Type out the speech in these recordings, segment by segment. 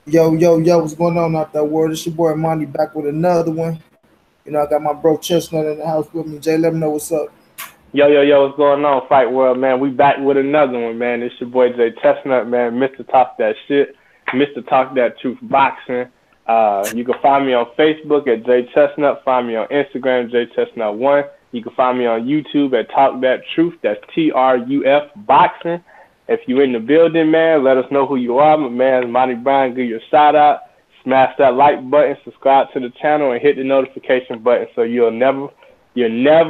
Yo, what's going on out there, world? It's your boy Monty back with another one. I got my bro Chestnut in the house with me. Jay, let me know what's up. Yo, what's going on, Fight World, man? We back with another one, man. It's your boy Jay Chestnut, man. Mr. Talk That Shit, Mr. Talk That Truth Boxing. You can find me on Facebook at Jay Chestnut. Find me on Instagram, Jay Chestnut1. You can find me on YouTube at Talk That Truth. That's TRUF Boxing. If you're in the building, man, let us know who you are. My man, Monty Brown, give you a shout out. Smash that like button, subscribe to the channel, and hit the notification button so you'll never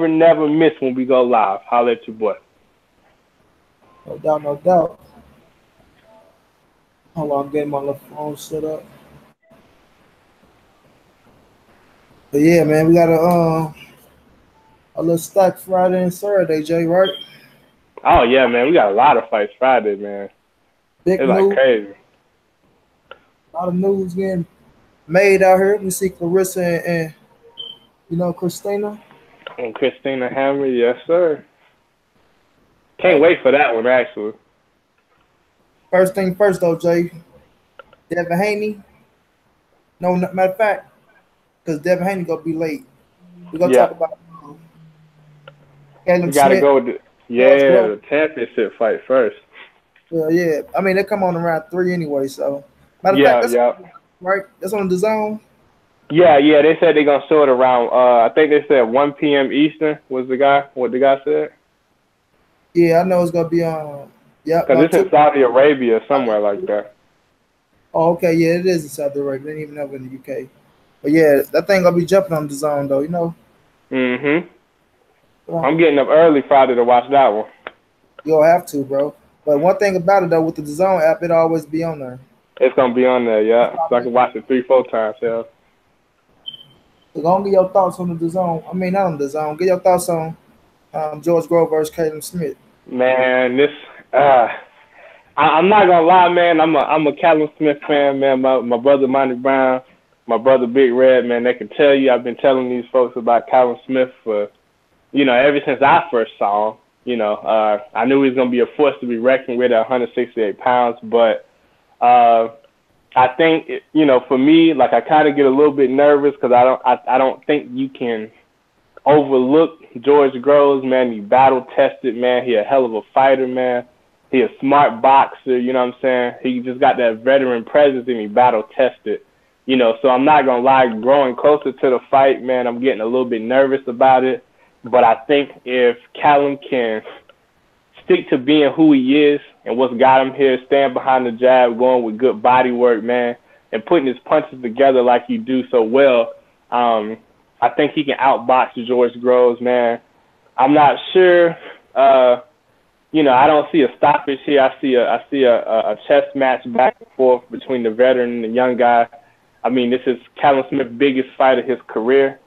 miss when we go live. Holla at your boy. No doubt, no doubt. Hold on, I'm getting my little phone set up. But yeah, man, we got a little stack Friday and Saturday, Jay, right? Oh yeah, man, we got a lot of fights Friday, man. Big It's like news, crazy. a lot of news getting made out here. We see Clarissa and Christina. And Christina Hammer, yes sir. Can't wait for that one actually. First thing first, though, Jay. Devin Haney. No, matter of fact, because Devin Haney gonna be late. We gonna Yeah, talk about we Caleb gotta Smith, go with George yeah, Grove. the championship fight first. Yeah. I mean, they come on around three anyway. So, matter of fact, Yeah, that's yeah. right. That's on the zone. Yeah. They said they're gonna show it around. I think they said 1 p.m. Eastern was what the guy said. Yeah, I know it's gonna be on. Yeah, Cause about it's in two. Saudi Arabia somewhere like that. Oh, okay. Yeah, it is in Saudi Arabia. They didn't even have it in the UK. But yeah, that thing gonna be jumping on the zone though. Mhm. Uh, I'm getting up early Friday to watch that one. you'll have to, bro. But one thing about it though, with the zone app, it always be on there. It's gonna be on there, yeah. So I can watch it 3, 4 times. Yeah. So don't get your thoughts on the zone. I mean, not on the zone. Get your thoughts on George Grove versus Caleb Smith. Man, uh I'm not gonna lie, man. I'm a Callum Smith fan, man. My brother Monty Brown, my brother Big Red, man. They can tell you. I've been telling these folks about Callum Smith for ever since I first saw him. I knew he was gonna be a force to be reckoned with at 168 pounds, but uh, I think for me, like I kind of get a little bit nervous because I don't think you can overlook George Groves, man. He battle tested, man. He a hell of a fighter, man. He a smart boxer, you know what I'm saying? He just got that veteran presence and he battle tested. So I'm not gonna lie, growing closer to the fight, man, I'm getting a little bit nervous about it. But I think if Callum can stick to being who he is and what's got him here, stand behind the jab, going with good body work, man, and putting his punches together like you do so well, I think he can outbox George Groves, man. I'm not sure. I don't see a stoppage here. I see a chess match back and forth between the veteran and the young guy. I mean, this is Callum Smith's biggest fight of his career,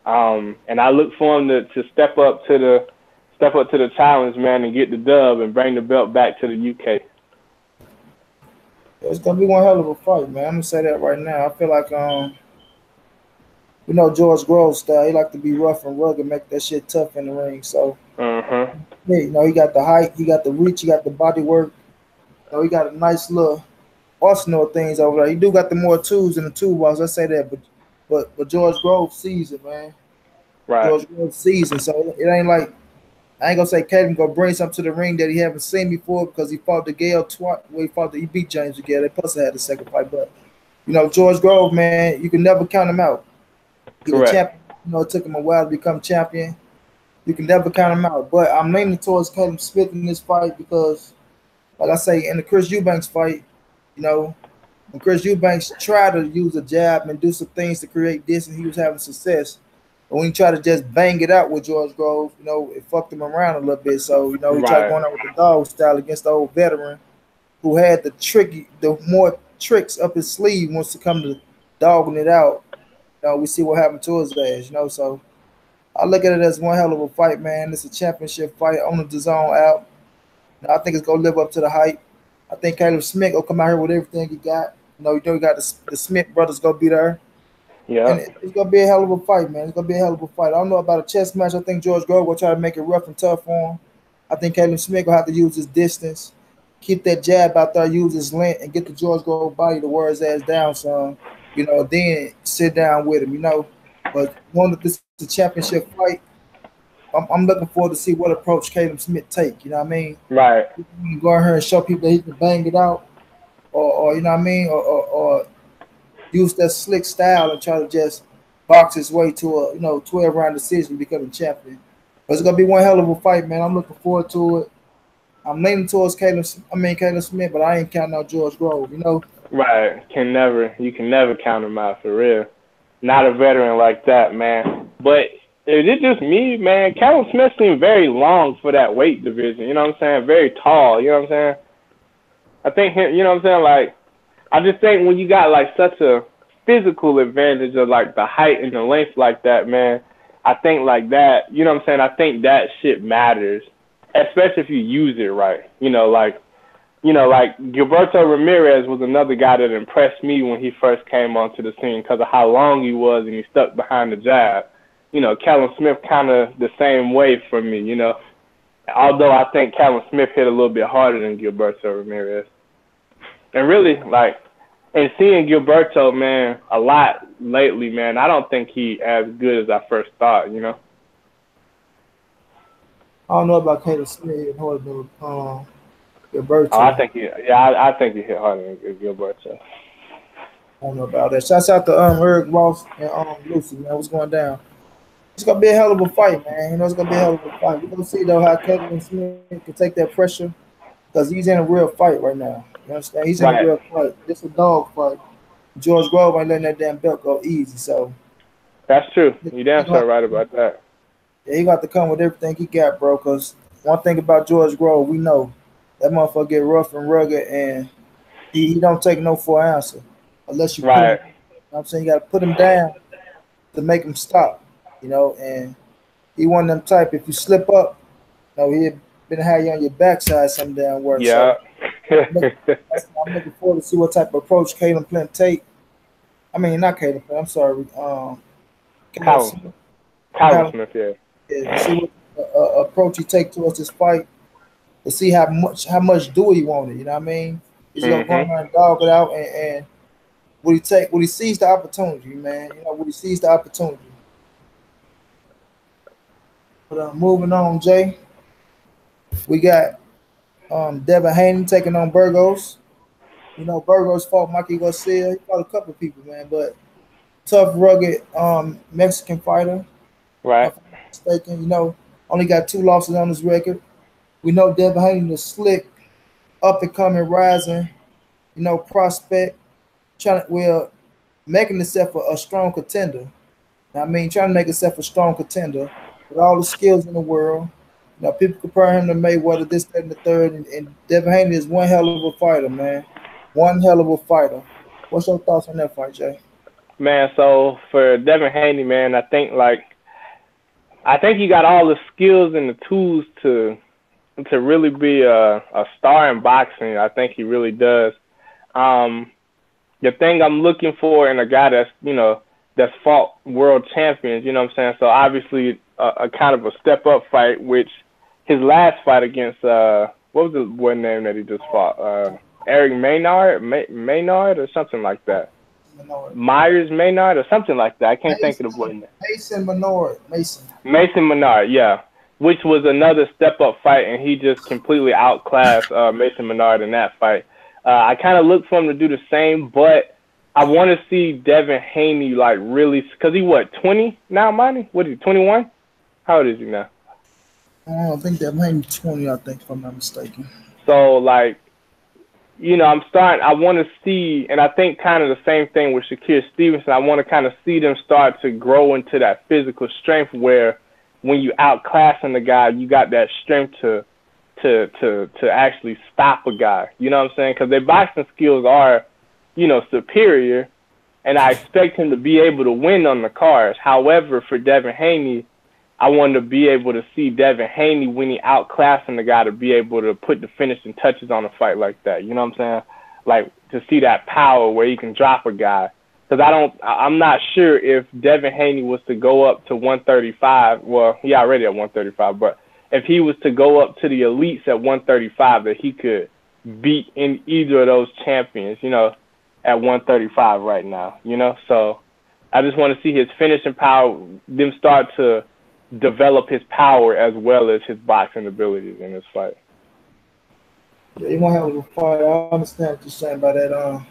and I look for him to step up to the challenge, man, and get the dub and bring the belt back to the UK. It's gonna be one hell of a fight, man. I'm gonna say that right now. I feel like George Groves style. He like to be rough and rugged, make that shit tough in the ring. So Uh-huh. yeah, he got the height, he got the reach, he got the body work. He got a nice little arsenal of things over there. He do got the more tools in the toolbox. I say that, but George Groves sees it, man. Right. George Groves sees it. So it ain't like I ain't gonna say Caden gonna bring something to the ring that he haven't seen before because he fought the Gale twice. Well, he beat James again. They plus had the second fight, but George Grove, man, you can never count him out. He the Correct. champion. It took him a while to become champion. You can never count him out. But I'm leaning towards Caleb Smith in this fight because, like I say, in the Chris Eubanks fight, you know, when Chris Eubanks tried to use a jab and do some things to create distance, he was having success. But when he tried to just bang it out with George Grove, it fucked him around a little bit. So, he tried Right. going out with the dog style against the old veteran who had the more tricks up his sleeve wants to come to dogging it out. We see what happened to his ass. So I look at it as one hell of a fight, man. It's a championship fight on the DAZN app. I think it's gonna live up to the hype. I think Caleb Smith will come out here with everything he got. You got the Smith brothers gonna be there, and Yeah. it's gonna be a hell of a fight, man. It's gonna be a hell of a fight. I don't know about a chess match. I think George Grove will try to make it rough and tough for him. I think Caleb Smith will have to use his distance. keep that jab out there, use his length, and get the George Grove body to wear his ass down, son. Then sit down with him, But one of this is a championship fight. I'm looking forward to see what approach Caleb Smith take. You know what I mean? Right. He can go out here and show people that he can bang it out, or you know what I mean, or use that slick style and try to just box his way to a 12 round decision, becoming champion. But it's gonna be one hell of a fight, man. I'm looking forward to it. I'm leaning towards Caleb Smith, but I ain't counting out George Grove. Right. You can never count him out for real. Not a veteran like that, man. But is it just me, man? Callum Smith seemed very long for that weight division. You know what I'm saying? Very tall. You know what I'm saying? I think him. You know what I'm saying? Like, I just think when you got like such a physical advantage of like the height and the length like that, man, I think like that. You know what I'm saying? I think that shit matters, especially if you use it right. Like Gilberto Ramirez was another guy that impressed me when he first came onto the scene because of how long he was and he stuck behind the jab. Callum Smith kind of the same way for me, although I think Callum Smith hit a little bit harder than Gilberto Ramirez. And really, like, and seeing Gilberto, man, a lot lately, man, I don't think he as good as I first thought, I don't know about Caleb Smith and harder than Gilberto. Oh, I think he hit harder than Gilberto. I don't know about that. Shouts out to Eric Ross and Lucy, man. What's going down? It's gonna be a hell of a fight, man. It's gonna be a hell of a fight. We're gonna see though how Kevin Smith can take that pressure because he's in a real fight right now. You understand? He's in a real fight. This is a dog fight. George Grove ain't letting that damn belt go easy. So that's true. You damn sure right about that. Yeah, he got to come with everything he got, bro. Because one thing about George Grove, we know that motherfucker get rough and rugged, and he don't take no for an answer unless you put him. You know what I'm saying? You got to put him down to make him stop. And he one of them type. If you slip up, he'd been have you on your backside some damn work. Yeah. So I'm looking forward to see what type of approach Caleb Flint take. I mean, not Caleb Flint. I'm sorry. Callum Smith, yeah. To see what approach he take towards this fight. To see how much do he want it. You know what I mean? He's gonna go around and dog it out, and would he seize the opportunity, man? Would he seize the opportunity? But moving on, Jay. We got Devin Haney taking on Burgos. Burgos fought Mikey Garcia. He fought a couple of people, man, but tough, rugged Mexican fighter. Right. If I'm not mistaken, only got 2 losses on his record. We know Devin Haney is slick, up and coming, rising, prospect, making himself a strong contender. Trying to make himself a strong contender with all the skills in the world. People compare him to Mayweather, this, that, and the third, and Devin Haney is one hell of a fighter, man. One hell of a fighter. What's your thoughts on that fight, Jay? Man, so for Devin Haney, man, I think he got all the skills and the tools to really be a star in boxing. I think he really does. The thing I'm looking for in a guy that's fought world champions, you know what I'm saying? So obviously a kind of a step up fight, which his last fight against what was the boy name that he just fought? Eric Maynard or something like that. Myers Maynard or something like that. I can't think of the boy name. Mason Menard, yeah. Which was another step up fight, and he just completely outclassed Mason Menard in that fight. I kind of look for him to do the same, but I want to see Devin Haney really, because he 20 now, Monty? What is he, 21? How old is he now? I think Devin Haney 20, I think, if I'm not mistaken. So I want to see, and I think kind of the same thing with Shakir Stevenson. I want to kind of see them start to grow into that physical strength where when you outclassing the guy, you got that strength to actually stop a guy. You know what I'm saying? Because their boxing skills are, superior, and I expect him to be able to win on the cards. However, for Devin Haney, I wanted to be able to see Devin Haney when he outclassing the guy to be able to put the finishing touches on a fight like that. You know what I'm saying? To see that power where he can drop a guy. Because I'm not sure if Devin Haney was to go up to 135. Well, he already at 135, but if he was to go up to the elites at 135, that he could beat in either of those champions, at 135 right now, So I just want to see his finishing power, them start to develop his power as well as his boxing abilities in this fight. Yeah, you want to have a fight. I understand what you're saying about that.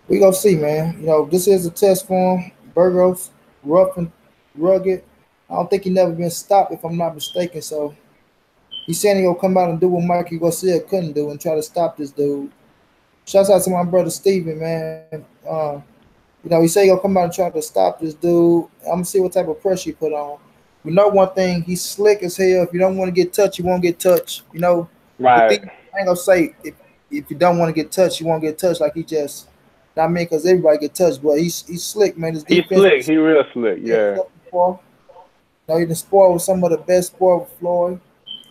We gonna see, man. This is a test for him. Burgos, rough and rugged. I don't think he never been stopped, if I'm not mistaken. So he's saying he gonna come out and do what Mikey Garcia couldn't do and try to stop this dude. Shouts out to my brother Steven, man. He said he gonna come out and try to stop this dude. I'm gonna see what type of pressure he put on. We know one thing, he's slick as hell. If you don't want to get touched, you won't get touched. The Right. thing I ain't gonna say if you don't want to get touched, you won't get touched like he just. Not me, because everybody get touched, but he's slick, man. His He's defense, slick. He real slick. Yeah. He done sport with some of the best sport with Floyd,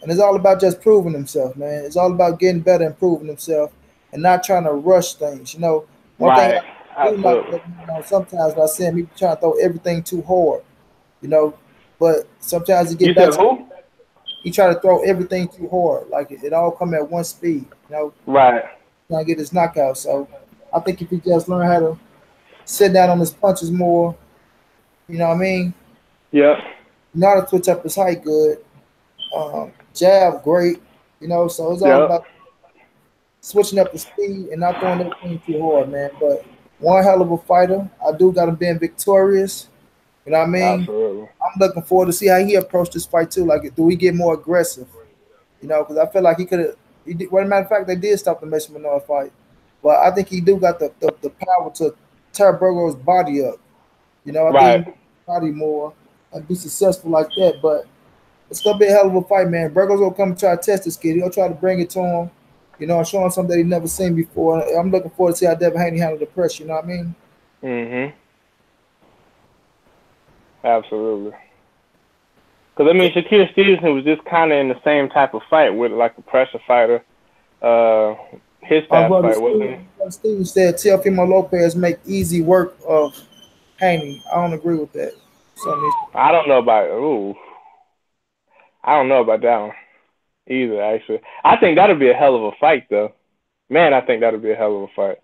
and it's all about just proving himself, man. It's all about getting better and proving himself, and not trying to rush things. One thing Right. I do like Absolutely. sometimes I see him, he trying to throw everything too hard, you know. But sometimes he You get back said to who? he try to throw everything too hard, like it all come at one speed, Right. trying to get his knockout. So I think if he just learn how to sit down on his punches more, you know what I mean? Yep. You know how to switch up his height good. Jab great, so it's all Yep. about switching up the speed and not throwing everything too hard, man. But one hell of a fighter. I do got him being victorious. You know what I mean? Absolutely. I'm looking forward to see how he approached this fight too. Like, do we get more aggressive? Because I feel like he could have. Well, as a matter of fact, they did stop the Mason Menard fight, but I think he do got the power to tear Burgos' body up. I think he Right. can body more and be successful like that. But it's gonna be a hell of a fight, man. Burgos gonna come try to test this kid. He'll try to bring it to him. Show him something that he never seen before. I'm looking forward to see how Devin Haney handle the pressure. You know what I mean? Mhm. Absolutely. Because Shakir Stevenson was just kind of in the same type of fight with like a pressure fighter. His past fight, wasn't he? Steven said Teofimo Lopez make easy work of Haney. I don't agree with that. I don't know about. Ooh, I don't know about that one either. Actually, I think that'll be a hell of a fight, though. Man, I think that'll be a hell of a fight.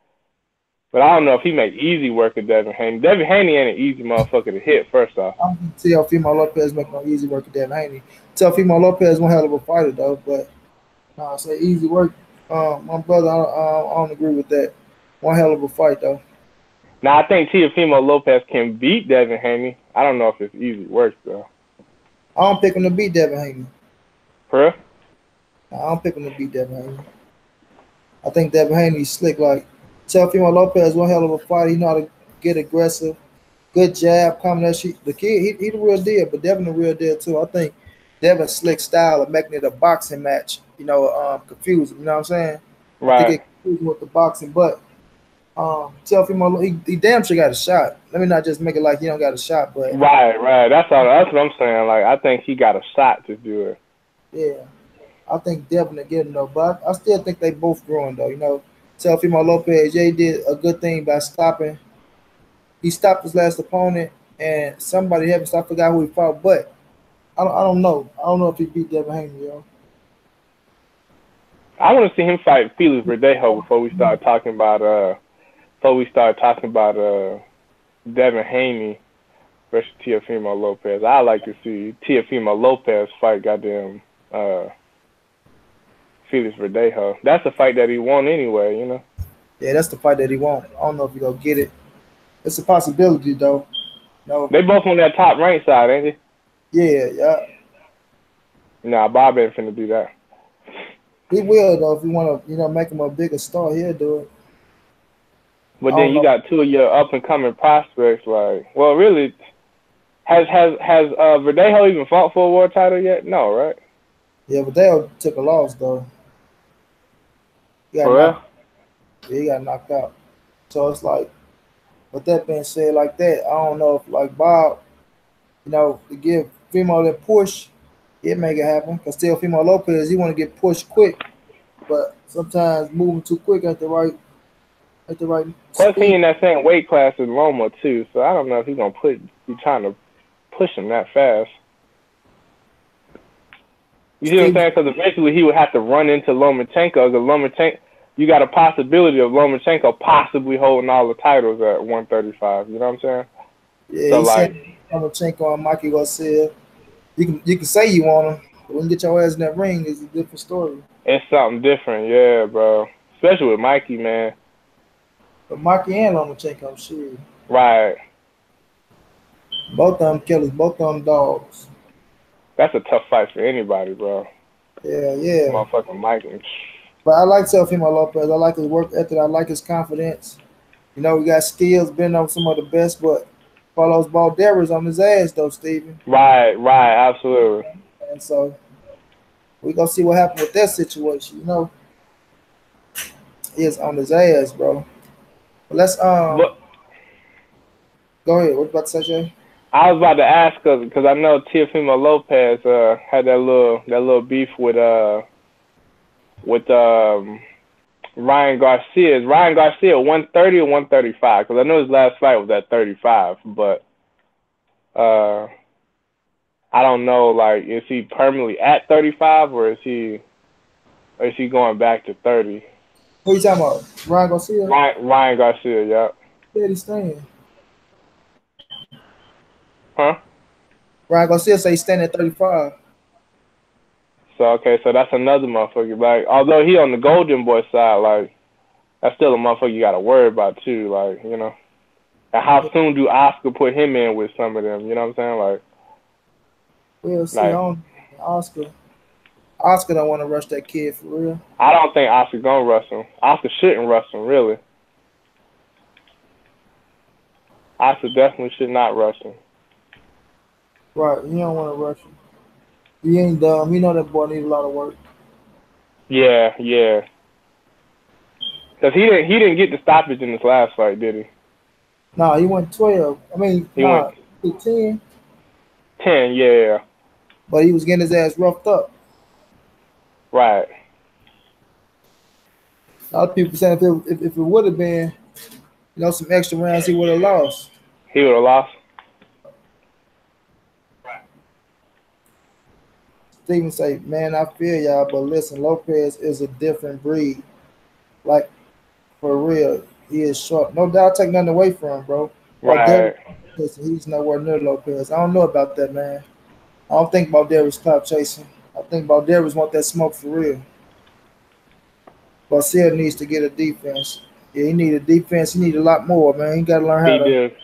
But I don't know if he make easy work of Devin Haney. Devin Haney ain't an easy motherfucker to hit. First off, I don't think Teofimo Lopez make no easy work of Devin Haney. Teofimo Lopez one hell of a fighter though, but no, I say easy work. My brother, I don't agree with that. One hell of a fight though. now I think Teofimo Lopez can beat Devin Haney. I don't know if it's easy work though. I don't pick him to beat Devin Haney. For real? I don't pick him to beat Devin Haney. I think Devin Haney's slick. Like Teofimo Lopez, one hell of a fighter. He know how to get aggressive. Good jab, combination. The kid, he the real deal, but Devin the real deal too. I think Devin's slick style of making it a boxing match, confusing. You know what I'm saying? I think Right. it confusing with the boxing, but Teofimo, he damn sure got a shot. Let me not just make it like he don't got a shot, but Right. That's all. That's what I'm saying. Like, I think he got a shot to do it. yeah, I think Devin will get him though. But I still think they both growing though. Teofimo Lopez, yeah, he did a good thing by stopping. He stopped his last opponent, and somebody helped us. I forgot who he fought, but I don't know. I don't know if he beat Devin Haney, yo. I want to see him fight Felix Verdejo before we start talking about Devin Haney versus Teofimo Lopez. I like to see Teofimo Lopez fight goddamn Felix Verdejo. That's a fight that he won anyway. Yeah, that's the fight that he won. I don't know if he gonna get it. It's a possibility though. No. They both on that top rank side, ain't they? Yeah. Nah, Bob ain't finna do that. He will though if you want to, make him a bigger star. He'll do it. But I then don't you know. got two of your up and coming prospects. Like, well, really, has Verdejo even fought for a world title yet? No, right? Yeah, but they took a loss though. He got For real? he got knocked out. So it's like, with that being said, like that, I don't know if like Bob, to give Fimo that push, it make it happen. Cause still Fimo Lopez, he want to get pushed quick, but sometimes moving too quick at the right Plus, he speed. in that same weight class as Loma too, so I don't know if he's gonna be trying to push him that fast. You see what I'm Steve, saying? Because eventually he would have to run into Lomachenko. Because Lomachenko, you got a possibility of Lomachenko possibly holding all the titles at 135. You know what I'm saying? yeah, So he said like, Lomachenko and Mikey Garcia. You can say you want him, but when you get your ass in that ring, it's a different story. it's something different, yeah, bro. Especially with Mikey, man. But Mikey and Lomachenko, shit, Right. both of them killers, both of them dogs. That's a tough fight for anybody, bro. Yeah, yeah. Motherfucking Mikey. But I like Teofimo Lopez. I like his work ethic. I like his confidence. You know, he got skills, been on some of the best, but Carlos Balderas on his ass though, Steven. Right, absolutely. And so we gonna see what happened with that situation. You know, he is on his ass, bro. But let's But go ahead. What you about to say, Jay? I was about to ask because I know Teofimo Lopez had that little beef with Ryan Garcia. Is Ryan Garcia 130 or 135? Because I know his last fight was at 35, but uh, I don't know. Like, is he permanently at 35 or is he going back to 30? Who you talking about? Ryan Garcia? Ryan Garcia, yeah. Yeah, he's staying. Huh? Ryan Garcia say he's standing at 35. So okay, so that's another motherfucker. Like, although he on the Golden Boy side, like that's still a motherfucker you gotta worry about too. Like, you know, and how soon do Oscar put him in with some of them? You know what I'm saying? We'll see Like on Oscar. Oscar don't want to rush that kid for real. I don't think Oscar gonna rush him. Oscar shouldn't rush him, really. Oscar definitely should not rush him. Right, he don't want to rush him. He ain't dumb. He know that boy need a lot of work. Yeah, yeah. Cause he didn't get the stoppage in this last fight, did he? Nah, he went 12. I mean, He went he 10. 10. Yeah, But he was getting his ass roughed up. right. A lot of people saying if it would have been, some extra rounds, he would have lost. He would have lost. Steven say, man, I feel y'all, but listen, Lopez is a different breed. Like, for real, he is short. No doubt, take nothing away from him, bro. But Right. he's nowhere near Lopez. I don't know about that, man. I don't think Balderas clout chasing. I think Balderas want that smoke for real. Garcia needs to get a defense. Yeah, he need a defense. He need a lot more, man. He got to learn how He to did.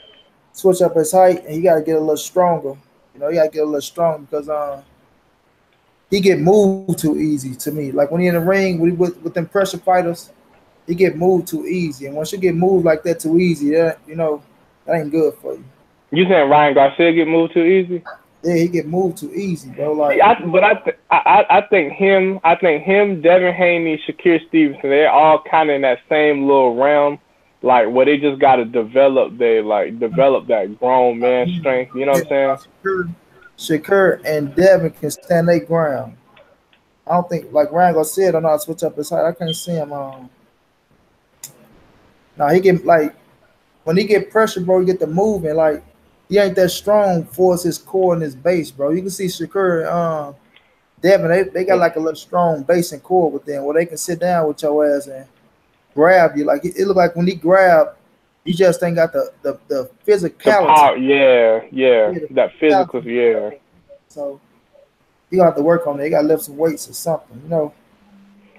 switch up his height, and he got to get a little stronger. He got to get a little stronger because he get moved too easy to me. Like when he in the ring with them pressure fighters, he get moved too easy. And once you get moved like that too easy, that ain't good for you. You saying Ryan Garcia get moved too easy? Yeah, he get moved too easy, bro. See, Like, I think him, Devin Haney, Shakir Stevenson, they're all kind of in that same little realm, like where they just got to develop that grown man strength. You know what I'm Shakur and Devin can stand their ground. I don't think like Ryan Garcia don't know how to switch up his height. I can't see him. Now he get like when he get pressure, bro. He get the movement. Like he ain't that strong for his core and his base, bro. You can see Shakur and Devin. They got saying? like a little strong base and core with them, where they can sit down with your ass and grab you. Like it look like when he grab, he just ain't got the The physicality. power, yeah, Yeah, the that physical, physicality. yeah. So you gonna have to work on it. You gotta lift some weights or something.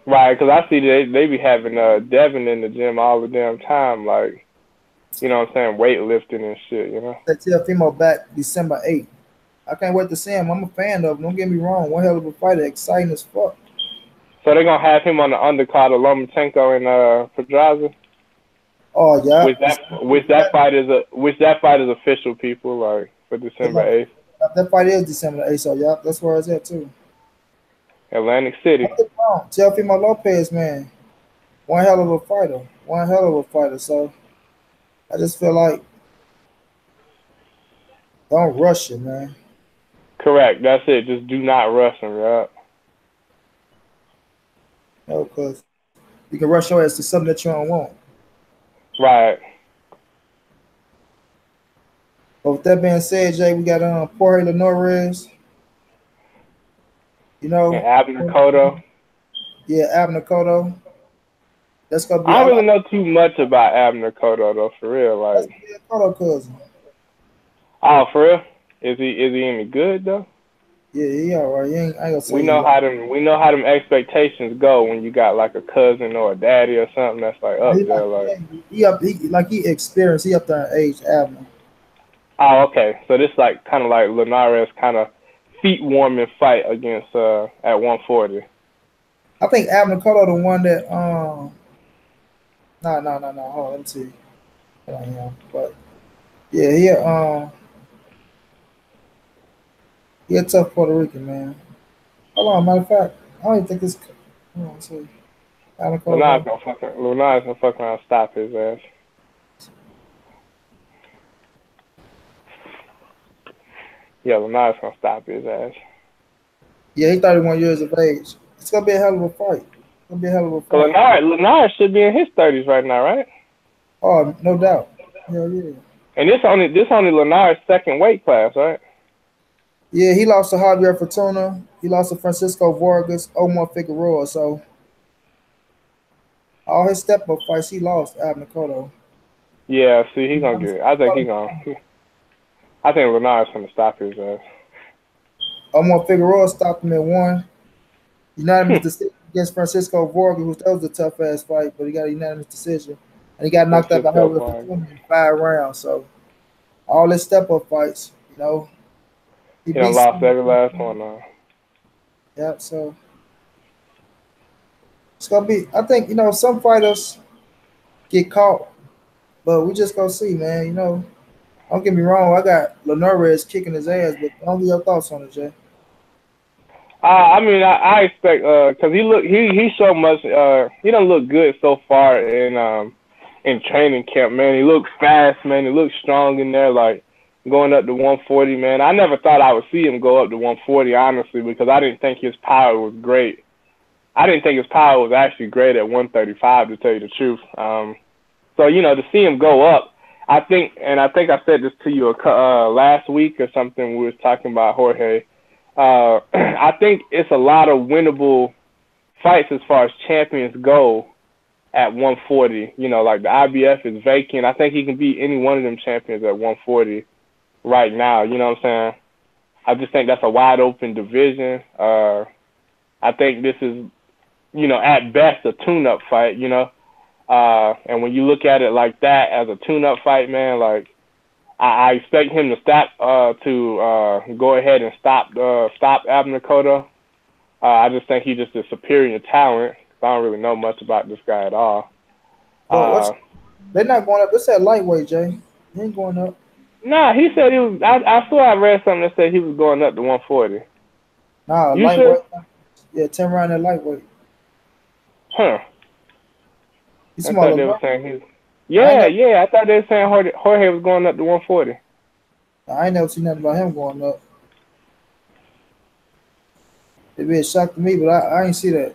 Right, because I see they be having Devin in the gym all the damn time, like, you know what I'm saying, weightlifting and shit, you know. That Teofimo back December 8th. I can't wait to see him. I'm a fan of him. Don't get me wrong. One hell of a fighter, exciting as fuck. So they're gonna have him on the undercard of Lomachenko and Pedraza. Oh yeah. Which that fight is official, people, like for December 8th, That fight is December 8th, so yeah, that's where it's at too. Atlantic City. Don't get me wrong. Teofimo Lopez, man, one hell of a fighter. One hell of a fighter. So I just feel like don't rush it, man. Correct. That's it. Just do not rush him, right? Because you can rush your ass to something that you don't want. Right. But with that being said, Jay, we got Jorge Linares. You know, And Abner Cotto. yeah, Abner Cotto. That's gonna be. I don't really know too much about Abner Cotto though, for real. That's Like, gonna be a Cotto cousin. oh, for real? Is he any good though? Yeah, he all right. I ain't gonna We say he. know how them expectations go when you got like a cousin or a daddy or something that's like up there. Like, He experienced. He up there in age, Abner. oh, okay. So this like kind of like Linares kind of feet warming fight against at 140. I think Abner Cotto the one that no. Hold on, let me see. Hold on, yeah. But yeah, he a tough Puerto Rican man. Hold on, matter of fact, I don't even think this. Hold on, see. Abner Cotto. Linares gonna fuck around and stop his ass. Yeah, Linares gonna stop his ass. Yeah, he 31 years of age. It's gonna be a hell of a fight. It's gonna be a hell of a Cause fight. Linares should be in his 30s right now, right? Oh, no doubt. Hell yeah. And this only Linares' second weight class, right? Yeah, he lost to Javier Fortuna. He lost to Francisco Vargas, Omar Figueroa. So all his step up fights, he lost Abner Cotto. Yeah, see, he gonna get it. I think Linares gonna stop his ass. Omar Figueroa stopped him at one. Unanimous decision against Francisco Vargas, that was a tough ass fight, but he got a unanimous decision. And he got knocked out by Francisco Javier Vargas. Fortuna in 5 rounds. So all his step up fights, he He done beat lost some. every last one now. Yep, so it's gonna be I think, some fighters get caught, but we just gonna see, man. Don't get me wrong, I got Linares kicking his ass, but don't get your thoughts on it, Jay. I mean, I expect cause he showed much he don't look good so far in training camp, man. He looks fast, man. He looks strong in there, like going up to 140, man. I never thought I would see him go up to 140, honestly, because I didn't think his power was great. I didn't think his power was actually great at 135, to tell you the truth. So to see him go up, I think I said this to you last week or something. We was talking about Jorge. I think it's a lot of winnable fights as far as champions go at 140. Like the IBF is vacant. I think he can beat any one of them champions at 140 right now. You know what I'm saying? I just think that's a wide open division. I think this is, at best a tune-up fight. And when you look at it like that as a tune-up fight, man, like I expect him to go ahead and stop Abner Cotto. I just think he's just a superior talent. I don't really know much about this guy at all. But they're not going up. This at lightweight, Jay. He ain't going up. Nah, he said he was. I swear I read something that said he was going up to 140. Nah, You lightweight. sure? Yeah, 10 round at lightweight. Huh. He's I thought they were smaller. saying he was. Yeah. I thought they were saying Jorge was going up to 140. I ain't never seen nothing about him going up. It'd be a shock to me, but I ain't see that.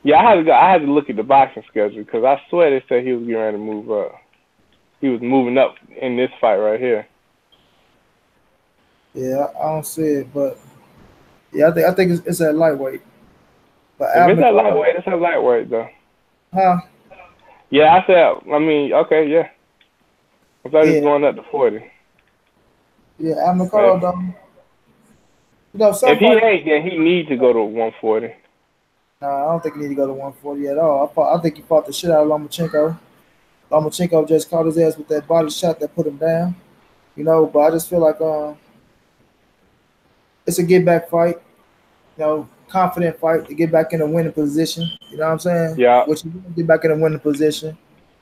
Yeah, I had to look at the boxing schedule because I swear they said he was getting ready to move up. He was moving up in this fight right here. Yeah, I don't see it, but yeah, I think it's at lightweight. But If it's Abner at Cotto, lightweight, it's at lightweight though. huh? Yeah, I said. I mean, okay, yeah. I thought he was Yeah, going up to 40. yeah, Abner But Cotto, though. if Some he fighters. ain't, then he needs to go to 140. Nah, I don't think he need to go to 140 at all. I think he fought the shit out of Lomachenko. Lomachenko just caught his ass with that body shot that put him down. But I just feel like it's a get back fight. Confident fight to get back in a winning position. You know what I'm saying? Yeah, Which you get back in a winning position.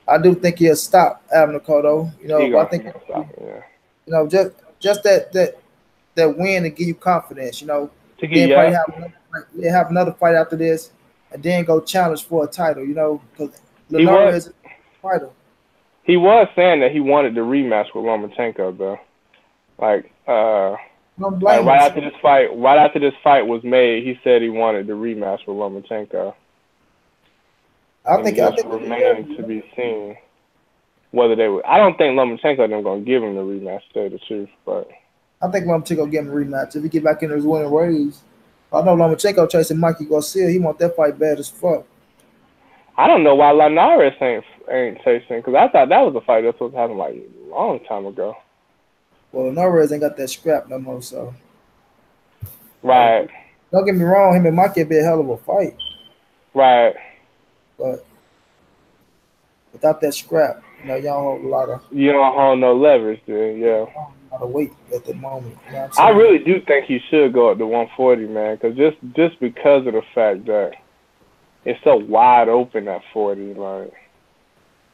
I do think he'll stop Abner Cotto. But I he think gonna stop it. Yeah. just that win to give you confidence. To get Then probably yeah, have another fight after this, and then go challenge for a title. Because he was Linares is a fighter. he was saying that he wanted the rematch with Lomachenko though. Like Don't like blame him. right after this fight was made, he said he wanted the rematch with Lomachenko. I And it think I just think remains to be seen whether they would. I don't think Lomachenko them gonna give him the rematch, to tell you the truth, but Lomachenko get him a rematch if he get back in his winning ways. I know Lomachenko chasing Mikey Garcia. He want that fight bad as fuck. I don't know why Linares ain't chasing, because I thought that was a fight that was supposed to happen like a long time ago. Well, Linares ain't got that scrap no more. So, Right. don't get me wrong, him and Mikey be a hell of a fight, Right. but without that scrap, you don't hold a lot of You don't hold no leverage then, yeah. weight at the moment. You know what I'm I saying? really do think he should go up to 140, man, because just because of the fact that it's so wide open at 40, like.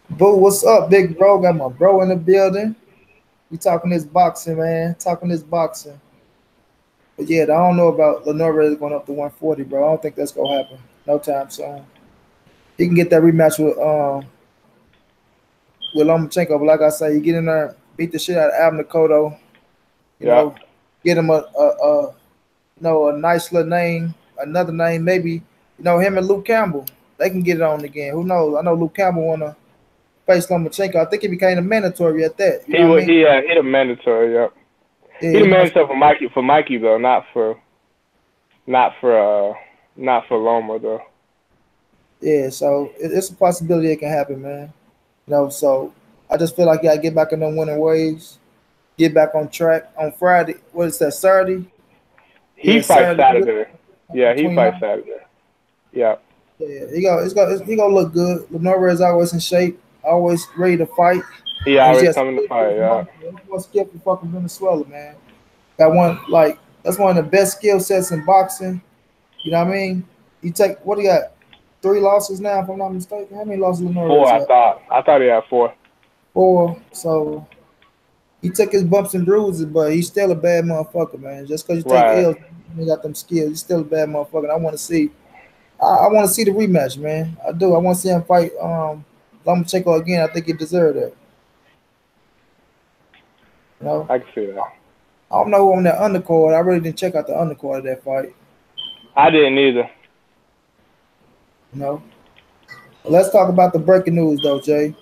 Boo, what's up, big bro? Got my bro in the building. We talking this boxing, man. Talking this boxing. But yeah, I don't know about Linares going up to 140, bro. I don't think that's gonna happen no time soon. He can get that rematch with Lomachenko, but like I say, you get in there, beat the shit out of Abner Cotto, you Yeah. know, get him a nice little name, another name, maybe, him and Luke Campbell, they can get it on again. Who knows? I know Luke Campbell wanna face Lomachenko. I think it became a mandatory at that. You He know what I would mean? he the mandatory, yeah. Yeah, He the mandatory for Mikey though, not for Loma though. yeah. So it's a possibility it can happen, man. So I just feel like you gotta get back in the winning ways, get back on track on Friday. What is that? Saturday? He Yeah, fights Saturday. Saturday. Yeah, he fights 29. Saturday. Yeah. Yeah, he gonna look good. Lenore is always in shape, always ready to fight, He and he's always just coming to fight, yeah. one skill from fucking Venezuela, man. Got one like that's one of the best skill sets in boxing. You know what I mean? You take what do you got? 3 losses now, if I'm not mistaken. How many losses Lenore Four, is I got? thought. I thought he had four. 4. So he took his bumps and bruises, but he's still a bad motherfucker, man. Just because you take Right. L's, you got them skills. He's still a bad motherfucker. And I want to see. I want to see the rematch, man. I do. I want to see him fight Lomachenko again. I think he deserved that. You know, I can see that. I don't know who on that undercard. I really didn't check out the undercard of that fight. I didn't either. You know, but let's talk about the breaking news though, Jay.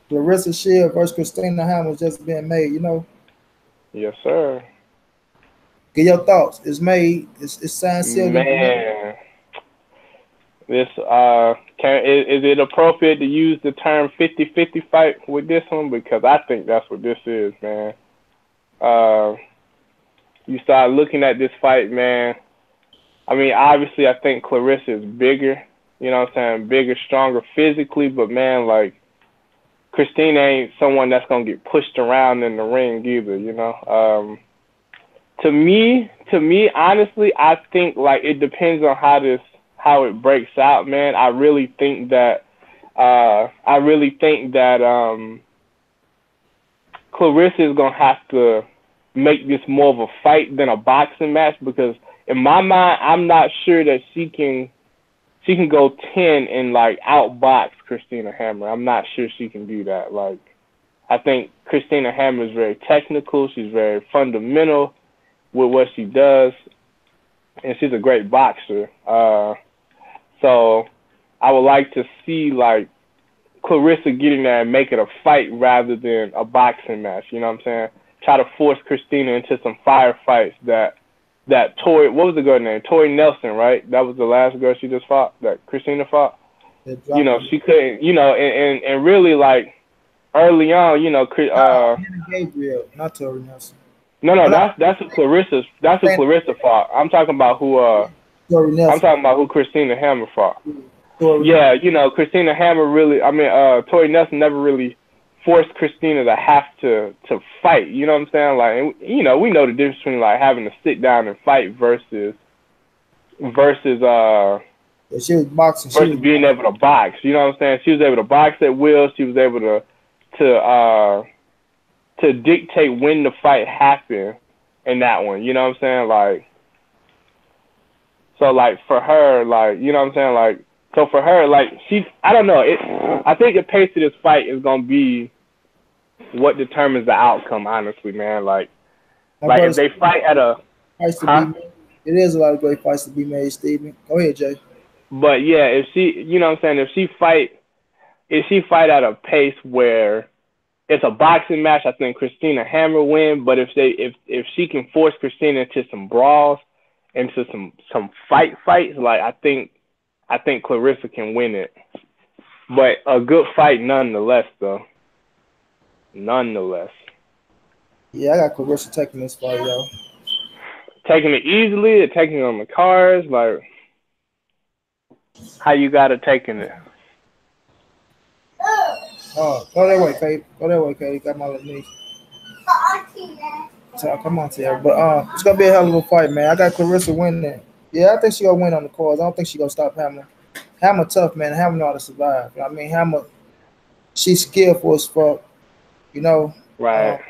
Clarissa Shield versus Christina Hammer's just being made. Yes, sir. Get your thoughts. It's made. It's signed, sealed, and delivered. Man. This is it appropriate to use the term 50-50 fight with this one? Because I think that's what this is, man. You start looking at this fight, man. I mean, obviously, I think Clarissa is bigger. You know what I'm saying? Bigger, stronger physically, but man, like Christina ain't someone that's gonna get pushed around in the ring either. To me, honestly, I think like it depends on how it breaks out, man. I really think that Clarissa is gonna have to make this more of a fight than a boxing match, because in my mind, I'm not sure that she can go 10 and like outbox Christina Hammer. I'm not sure she can do that. Like, I think Christina Hammer is very technical. She's very fundamental with what she does, and she's a great boxer. So I would like to see like Clarissa getting there and make it a fight rather than a boxing match. You know what I'm saying? Try to force Christina into some firefights that Tori, what was the girl name? Tori Nelson, right? That was the last girl she just fought, that Christina fought. She couldn't, and really like early on, Hannah Gabriel, not Tori Nelson. No, that's who Clarissa fought. I'm talking about Tori Nelson. I'm talking about who Christina Hammer fought. Tori Yeah, Christina Hammer really, Tori Nelson never really forced Christina to have to fight. You know what I'm saying? Like, and, we know the difference between like having to sit down and fight versus she was boxing. Versus being able to box. You know what I'm saying? She was able to box at will. She was able to dictate when the fight happened in that one. You know what I'm saying? Like, so like for her, like, you know what I'm saying? Like, so for her, like, I don't know. I think the pace of this fight is gonna be what determines the outcome. Honestly, man. Like if they fight at a, it is a lot of great fights to be made, Steven. Go ahead, Jay. But yeah, if she, you know what I'm saying, if she fight at a pace where it's a boxing match, I think Christina Hammer win. But if she can force Christina into some brawls into some fights, like I think Clarissa can win it. But a good fight nonetheless, though. Nonetheless. Yeah, I got Clarissa taking this fight, yo. Taking it easily or taking it on the cards, like how you got it taking it. Oh, go that way, Kate. Go that way, Kate. Got my little niece. So come on, Tara. But it's gonna be a hell of a fight, man. I got Clarissa winning. Yeah, I think she gonna win on the cards. I don't think she gonna stop Hammer. Hammer tough, man. Hammer know how to survive. You know what I mean, Hammer, she's skillful as fuck. You know, Right.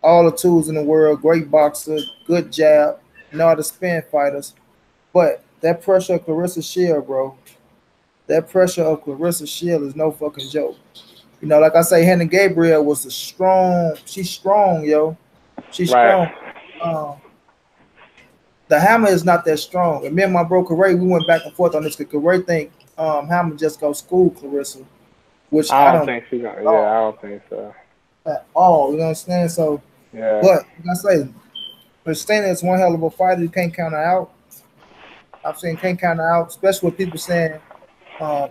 all the tools in the world. Great boxer, good jab. Know how to spin fighters. But that pressure of Clarissa Shield, bro. That pressure of Clarissa Shield is no fucking joke. You know, like I say, Hannah Gabriel was a strong. She's strong, yo. She's Right. strong. Um, the Hammer is not that strong. And me and my bro Corey, we went back and forth on this because Corey think Hammer just go school Clarissa, which I I don't don't think she gonna. at Yeah, I all. don't think so. At all. You know what I'm saying? So, Yeah. but like I say, Christina is one hell of a fighter. You can't count her out. I've seen can't count her out, especially with people saying uh,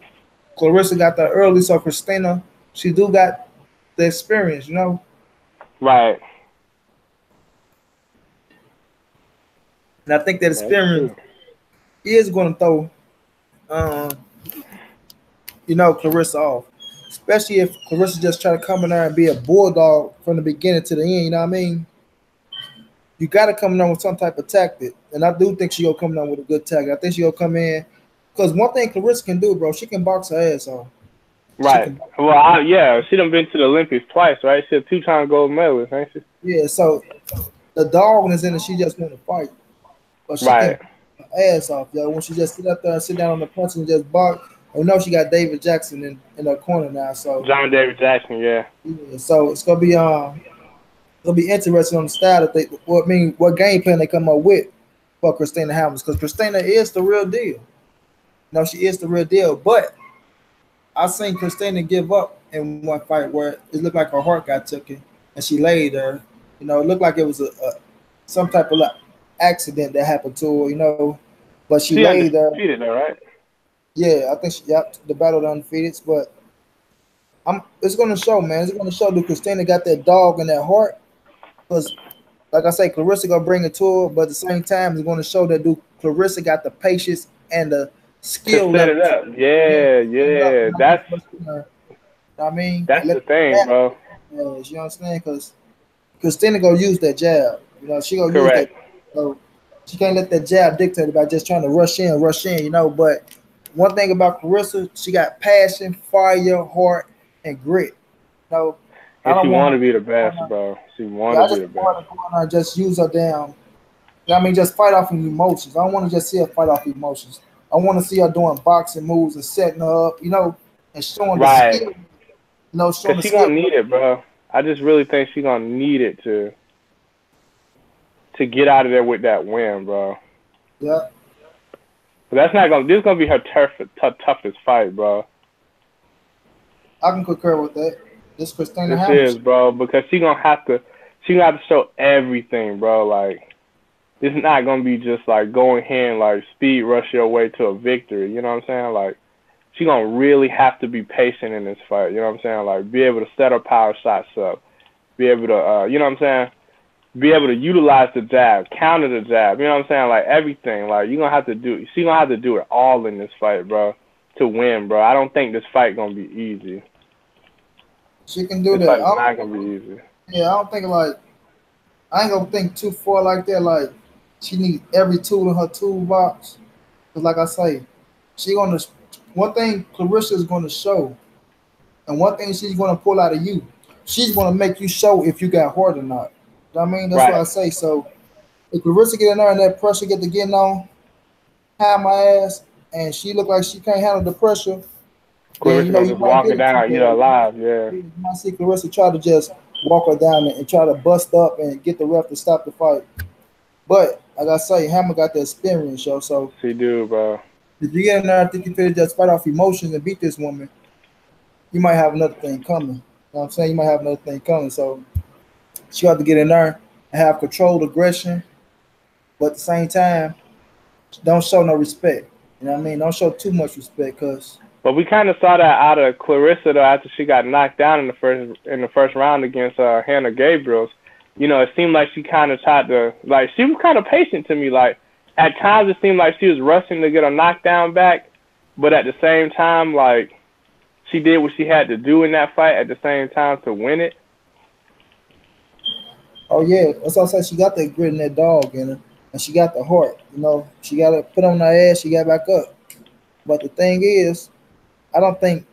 Clarissa got there early, so Christina, she do got the experience, you know. Right. And I think that That's experience true. is going to throw, um, Clarissa off. Especially if Clarissa just try to come in there and be a bulldog from the beginning to the end. You know what I mean? You got to come in there with some type of tactic, and I do think she gonna come in with a good tactic. I think she gonna come in because one thing Clarissa can do, bro, she can box her ass off. She Right. can, Well, yeah, she done been to the Olympics twice, right? She a two-time gold medalist, ain't she? yeah. So the dog is in it. She just want to fight, but she can Right. box her ass off, yo. When she just sit up there and sit down on the punch and just box. We know she got David Jackson in her corner now, so John David Jackson, yeah. yeah. So it'll be interesting on the style that they, what I mean, what game plan they come up with for Christina Hammonds, because Christina is the real deal. No, she is the real deal. But I seen Christina give up in one fight where it looked like her heart got taken and she laid there. You know, it looked like it was a some type of like accident that happened to her. You know, but she She laid there. undefeated, though, right? Yeah, I think yep, the battle of the undefeated. But it's gonna show, man. It's gonna show that Christina got that dog in that heart. Because like I say, Clarissa gonna bring it to her, but at the same time, it's gonna show that do Clarissa got the patience and the To skill set level it to up. yeah, Yeah, set it up yeah. and not That's just rush in her. I mean, that's let the the thing, jab, bro. you know what I'm saying? Because Christina gonna use that jab. You know, she gonna use that. Correct. So she can't let that jab dictate about just trying to rush in. You know, but one thing about Clarissa, she got passion, fire, heart, and grit. You know, I And she don't want want her to be the to go in best, there. bro. She want Yeah, to I be just the don't want best. her to go in there and just use her damn. I mean, just fight off of emotions. I don't want to just see her fight off emotions. I want to see her doing boxing moves and setting her up, and showing the Right. skill, Cause showing the she skill. gonna need it, bro. I just really think she gonna need it to get out of there with that win, bro. Yeah, But that's not gonna. This is gonna be her toughest fight, bro. I can concur with that. This Christina This is, Hamilton. bro, because she gonna have to. She gonna have to show everything, bro. Like this is not gonna be just like going here and like speed rush your way to a victory. You know what I'm saying? Like she gonna really have to be patient in this fight. You know what I'm saying? Like be able to set her power shots up. Be able to, you know what I'm saying? Be able to utilize the jab, counter the jab. You know what I'm saying? Like everything. Like you gonna have to do. She gonna have to do it all in this fight, bro, to win, bro. I don't think this fight gonna be easy. She can do This that. fight is not gonna be easy. Yeah, I don't think like I ain't gonna think too far like that. Like she needs every tool in her toolbox. Cause like I say, she gonna one thing Clarissa is gonna show, and one thing she's gonna pull out of you. She's gonna make you show if you got heart or not. You know what I mean, that's what Right. I say. So if Clarissa get in there and that pressure get to getting on, have my ass, and she look like she can't handle the pressure, then Clarissa gonna you just might walk get her it to down, eat her her. alive. Yeah. You might see Clarissa try to just walk her down and try to bust up and get the ref to stop the fight. But like I say, Hammer got the experience, yo. So She do, bro. if you get in there, I think you could just fight off emotions and beat this woman, you might have another thing coming. You know what I'm saying? You might have another thing coming. So she got to get in there and have controlled aggression, but at the same time, Don't show no respect. You know what I mean? Don't show too much respect, cause But we kind of saw that out of Clarissa though after she got knocked down in the first round against Hannah Gabriels. You know, it seemed like she kind of tried to like she was kind of patient to me. Like at times it seemed like she was rushing to get a knockdown back, but at the same time, like she did what she had to do in that fight at the same time to win it. oh yeah, that's what I said. She got that grit in that dog in her, and she got the heart. You know, she got to put on her ass. She got back up. But the thing is, I don't think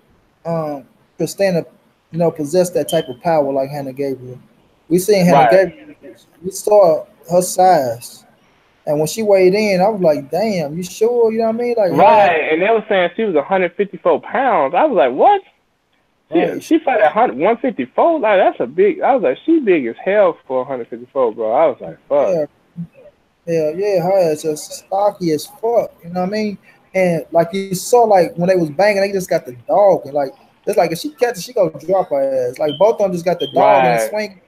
Christina, possessed that type of power like Hannah Gabriel. We seen Hannah Right. Gabriel. We saw her size, and when she weighed in, I was like, "Damn, you sure?" You know what I mean? Like her ass, Right, and they were saying she was 154 pounds. I was like, what? right? She fight at 154. Like that's a big. I was like, she big as hell for 154, bro. I was like, fuck. Yeah, yeah, her ass just stocky as fuck. You know what I mean? And like you saw, like when they was banging, they just got the dog, and like it's like if she catches, she gonna drop her ass. Like both of them just got the dog and the Right. swing,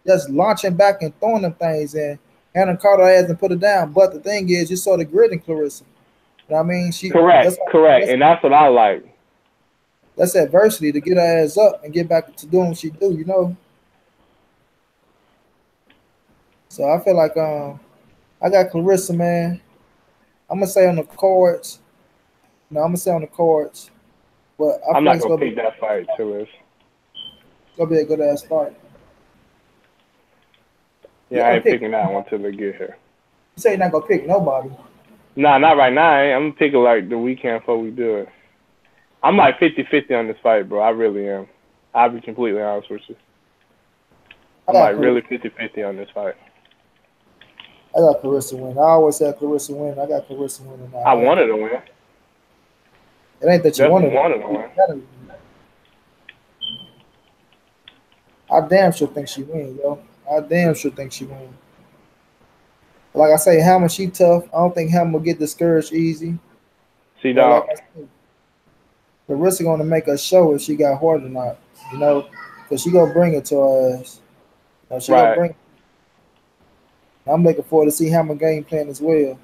just launching back and throwing them things, and Hannah caught her ass and put her down. But the thing is, you saw the grit in Clarissa. You know what I mean? Correct. Correct. That's And that's what I like. that's adversity to get her ass up and get back to doing what she do. You know. So I feel like I got Clarissa, man. I'm gonna say on the cards. No, I'm gonna say on the cards. But I I'm feel like not it's gonna gonna pick be that fight till it's. a good ass fight. Yeah, You I gonna ain't pick? picking that one till they get here. You say you're not gonna pick nobody. Nah, not right now. I'm gonna pick it like the weekend before we do it. I'm like 50-50 on this fight, bro. I really am. I'll be completely honest with you. I I'm got like really Clarissa. 50-50 on this fight. I got Clarissa win. I always said Clarissa win. I got Clarissa winning I now. wanted to win. It ain't that you Definitely wanted it. wanted to win. I damn sure think she win, yo. I damn sure think she win. Like I say, Hammer, she tough. I don't think Hammer will get discouraged easy. See, But like dog. I said, Clarissa gonna make a show if she got heart or not. You know, because she gonna bring it to her ass. You know, she gonna Right. bring. I'm looking forward to see Hammer game plan as well.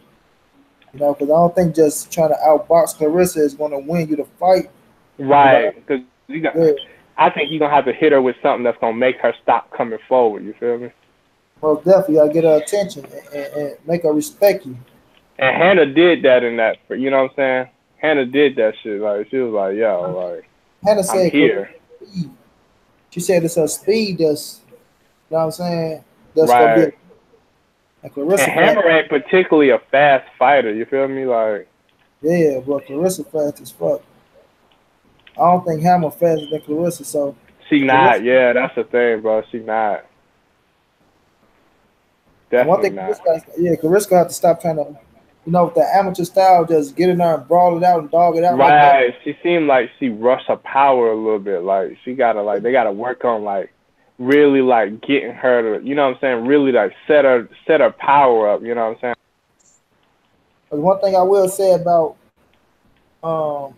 You know, because I don't think just trying to outbox Clarissa is gonna win you the fight. Because Right. Because yeah, I think you're gonna have to hit her with something that's gonna make her stop coming forward. You feel me? most definitely gotta get her attention and make her respect you. And Hannah did that in that. You know what I'm saying? Hannah did that shit. Like she was like, yo, like Hannah I'm said Clarissa here. speed. She said it's her speed that's, you know what I'm saying, that's gonna be a, Right. and Clarissa And fast. Hammer ain't particularly a fast fighter. You feel me? Like Yeah, but Clarissa fast as fuck. I don't think Hammer faster than Clarissa, so she not. Clarissa. Yeah, that's the thing, bro. She not. And one Definitely thing not. Clarissa gonna have to stop trying to, with the amateur style, just get in there and brawl it out and dog it out like that. Right. She seemed like she rushed her power a little bit. Like she gotta like they gotta work on like really like getting her to you know what I'm saying, really like set her power up, you know what I'm saying? But one thing I will say about um,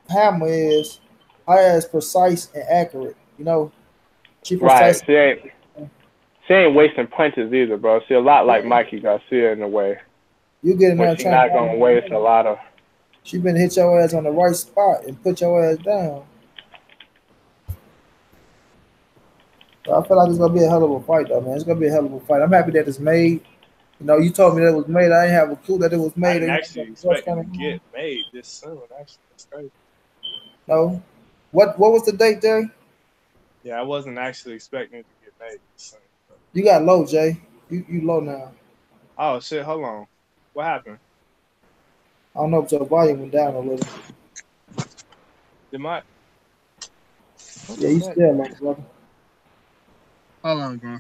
Hammer is her is precise and accurate. You know, she Right. precise. She ain't wasting punches either, bro. She a lot like Mikey Garcia in a way. You get in Where there she trying to not dominate. gonna waste a lot of She been hit your ass on the right spot and put your ass down. So I feel like it's gonna be a hell of a fight, though, man. It's gonna be a hell of a fight. I'm happy that it's made. You told me that it was made. I didn't have a clue that it was I made. didn't You actually what's expect it going to on? get made this soon. Actually, that's crazy. No. What was the date, Jay? Yeah, I wasn't actually expecting it to get made this soon. You got low, Jay. You low now. Oh shit! Hold on. What happened? I don't know if your volume went down a little. Did my what Yeah, the you fuck? still low, brother. Hold on, bro.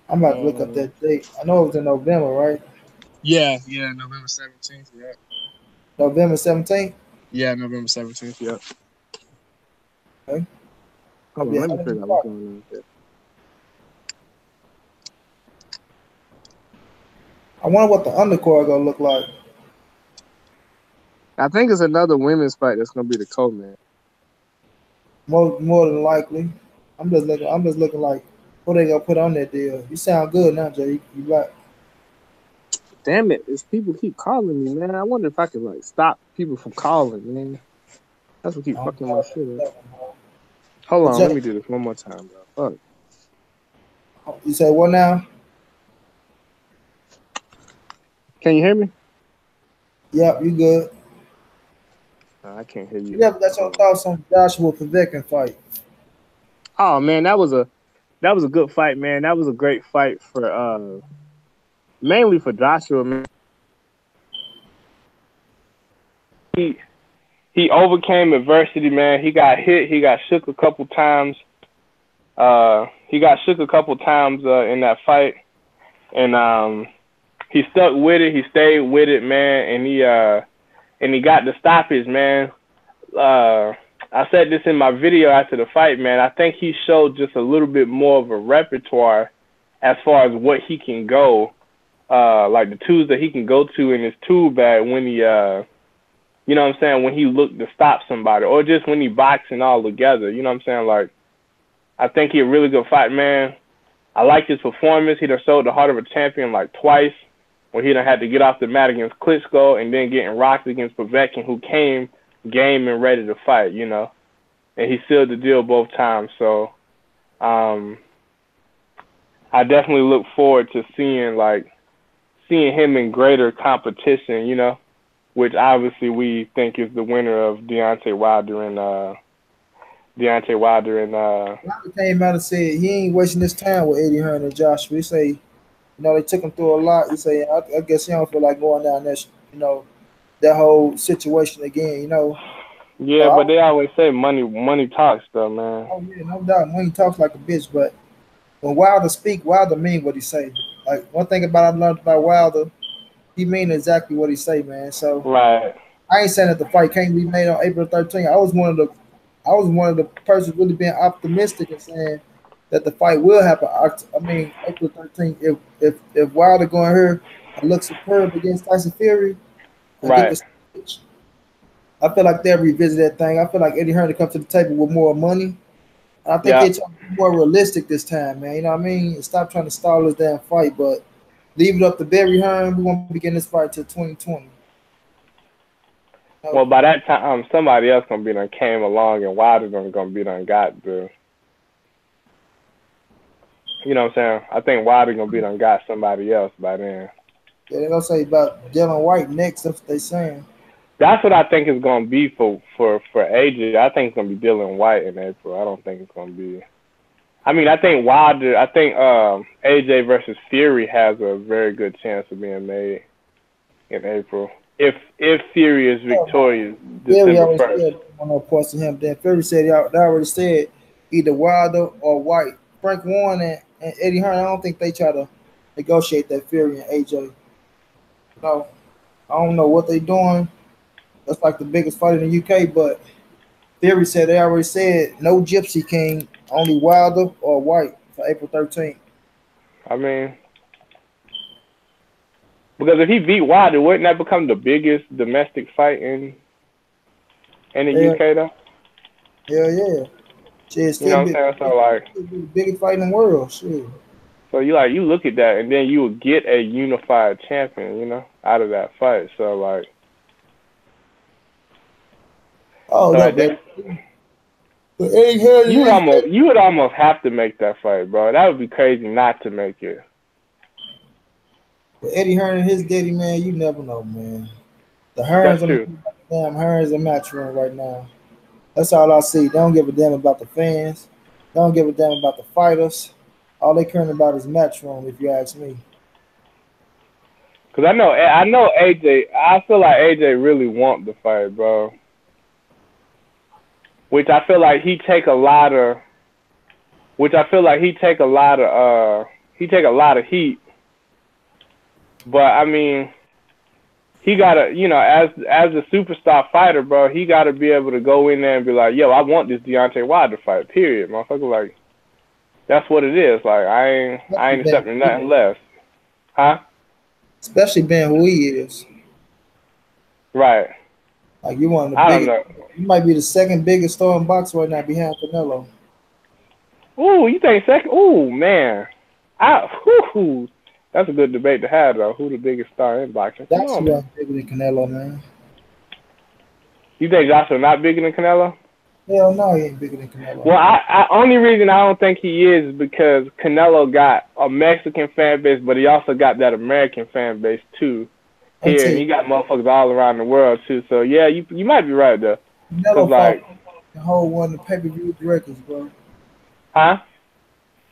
I'm about to look up that date. I know it was in November, right? Yeah, November 17th. Yeah, November 17th. yeah, November 17th. Yeah. Okay. Gonna Hold be on, a let me hell of a figure out what's fight. going on here. I wonder what the undercard gonna look like. I think it's another women's fight that's gonna be the co-man. More than likely. I'm just looking like Who they gonna put on that deal? You sound good now, Jay. You right. Damn it! It's people keep calling me, man. I wonder if I could like stop people from calling, man. That's what keep I'm fucking my proud shit up. of that one, bro. Hold But on, let Jay, me do this one more time, bro. Fuck. you say what now? Can you hear me? Yep, you good. I can't hear You you. never got your Hold on. thoughts on Joshua Povetkin fight. Oh man, that was a good fight, man. That was a great fight for mainly for Joshua, man. He he overcame adversity, man. He got hit. He got shook a couple times. He got shook a couple times in that fight, and he stuck with it. He stayed with it, man, and he got the stoppage, man. I said this in my video after the fight, man. I think he showed just a little bit more of a repertoire as far as what he can go, like the tools that he can go to in his tool bag when he, you know what I'm saying, when he looked to stop somebody, or just when he boxing all together. You know what I'm saying? Like, I think he a really good fight, man. I like his performance. He done showed the heart of a champion like twice, where he done had to get off the mat against Klitschko and then getting rocked against Povetkin, who came game and ready to fight, you know. And he sealed the deal both times. So I definitely look forward to seeing him in greater competition, you know, which obviously we think is the winner of Deontay Wilder and Wilder came out and said he ain't wasting his time with Eddie Hearn and Joshua. He say, they took him through a lot. He say, I guess he don't feel like going down that, that whole situation again. yeah, but they always say money talks though, man. Oh yeah, no doubt. When he talks like a bitch, but when Wilder speak, Wilder mean what he say. Like one thing about I learned about Wilder, he mean exactly what he say, man. So Right. I ain't saying that the fight can't be made on April 13th. I was one of the persons really being optimistic and saying that the fight will happen. I mean, April 13th. If Wilder going here and look superb against Tyson Fury and get Right. the stage, I feel like they'll revisit that thing. I feel like Eddie Hearn to come to the table with more money. I think Yeah. they're trying to be more realistic this time, man. You know what I mean? Stop trying to stall this damn fight, but leave it up to Barry Hearn. We won't begin this fight till 2020. Well, by that time, somebody else gonna be done came along, and Wilder gonna be done got the. You know what I'm saying? I think Wilder gonna be done got somebody else by then. Yeah, they're gonna say about Dylan White next. That's what they saying. That's what I think is gonna be for AJ. I think it's gonna be Dylan White in April. I don't think it's gonna be. I mean, I think AJ versus Fury has a very good chance of being made in April. If Fury is victorious Fury December always 1st. said one more points to him. Then Fury said they already said either Wilder or White. Frank Warren and Eddie Hearn. I don't think they try to negotiate that Fury and AJ. No, I don't know what they doing. That's like the biggest fight in the UK, but Fury said they already said no Gypsy King, only Wilder or White for April 13th. I mean, because if he beat Wilder, wouldn't that become the biggest domestic fight in the UK though? Yeah. Shit, You know what I'm saying? So like, the biggest fight in the world. Shit. so you look at that, and then you would get a unified champion, you know, out of that fight. So like, Oh so no, baby. But Eddie Hearn, you would almost have to make that fight, bro. That would be crazy not to make it. But Eddie Hearn and his daddy, man, you never know, man. The That's Hearns, true. damn Hearns are match run right now. That's all I see. They don't give a damn about the fans. They don't give a damn about the fighters. All they caring about is match room, if you ask me. Cause I know AJ. I feel like AJ really want the fight, bro. Which I feel like he take a lot of. He take a lot of heat. But I mean, he gotta, as a superstar fighter, bro, he gotta be able to go in there and be like, yo, I want this Deontay Wilder fight. Period, motherfucker. Like, that's what it is. Like, I ain't accepting nothing less, huh? Especially being who he is. Right. Like you I don't know. You might be the second biggest star in boxing right now behind Canelo. Ooh, you think second? Ooh, man. That's a good debate to have, though. Who the biggest star in boxing? Come on, Joshua man. bigger than Canelo, man. You think Joshua not bigger than Canelo? Hell no, he ain't bigger than Canelo. Well, I only reason I don't think he is because Canelo got a Mexican fan base, but he also got that American fan base too here, and he got motherfuckers all around the world too. So yeah, you might be right there. Canelo like, fought the whole one of the pay-per-view records, bro. Huh?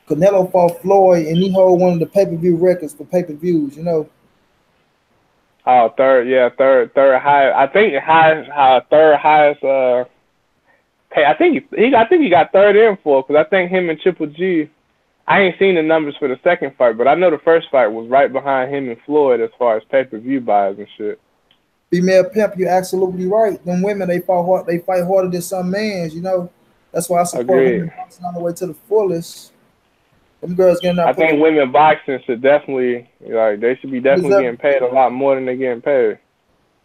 Canelo fought Floyd, and he hold one of the pay-per-view records for pay-per-views. You know. Oh, third highest. I think third highest. Hey, I think he got third and fourth because I think him and Triple G. I ain't seen the numbers for the second fight, but I know the first fight was right behind him and Floyd as far as pay-per-view buys and shit. Female pimp, you're absolutely right. Them women, they fight hard. They fight harder than some men. You know. That's why I support women boxing all the way to the fullest. Them girls getting out. I think women boxing should definitely, they should be definitely getting paid a lot more than they're getting paid.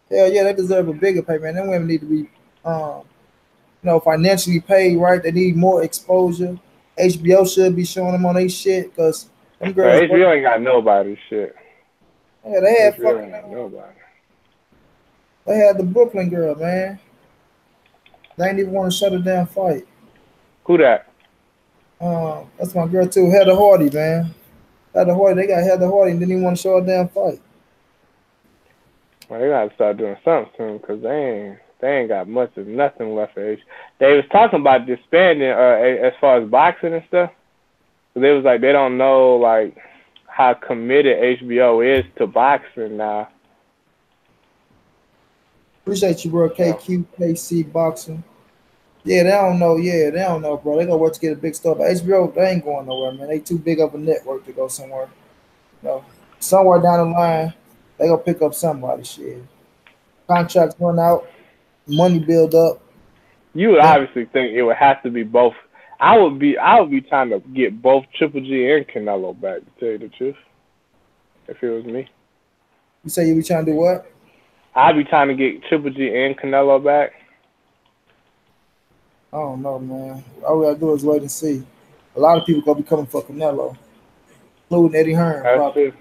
Hell yeah, they deserve a bigger pay, man. Them women need to be, financially paid, right? They need more exposure. HBO should be showing them on their shit because them girls. HBO ain't got nobody shit. Yeah, they had HBO ain't got nobody. They had the Brooklyn girl, man. They ain't even want to shut her down fight. Who that? That's my girl too, Heather Hardy, man. Heather Hardy, they got Heather Hardy and didn't even want to show her damn fight. Well, they gotta start doing something soon because they ain't got much of nothing left for age. They was talking about disbanding as far as boxing and stuff. So they was like they don't know like how committed HBO is to boxing now. Appreciate you, bro. KC Boxing. Yeah, they don't know. Yeah, they don't know, bro. They gonna work to get a big star. But HBO, they ain't going nowhere, man. They too big of a network to go somewhere. Somewhere down the line, they gonna pick up somebody. Shit, contracts run out, money build up. You would obviously think it would have to be both. I would be trying to get both Triple G and Canelo back, to tell you the truth. If it was me. You say you be trying to do what? I'd be trying to get Triple G and Canelo back. I don't know, man. All we gotta do is wait and see. A lot of people gonna be coming for Canelo, including Eddie Hearn. That's true.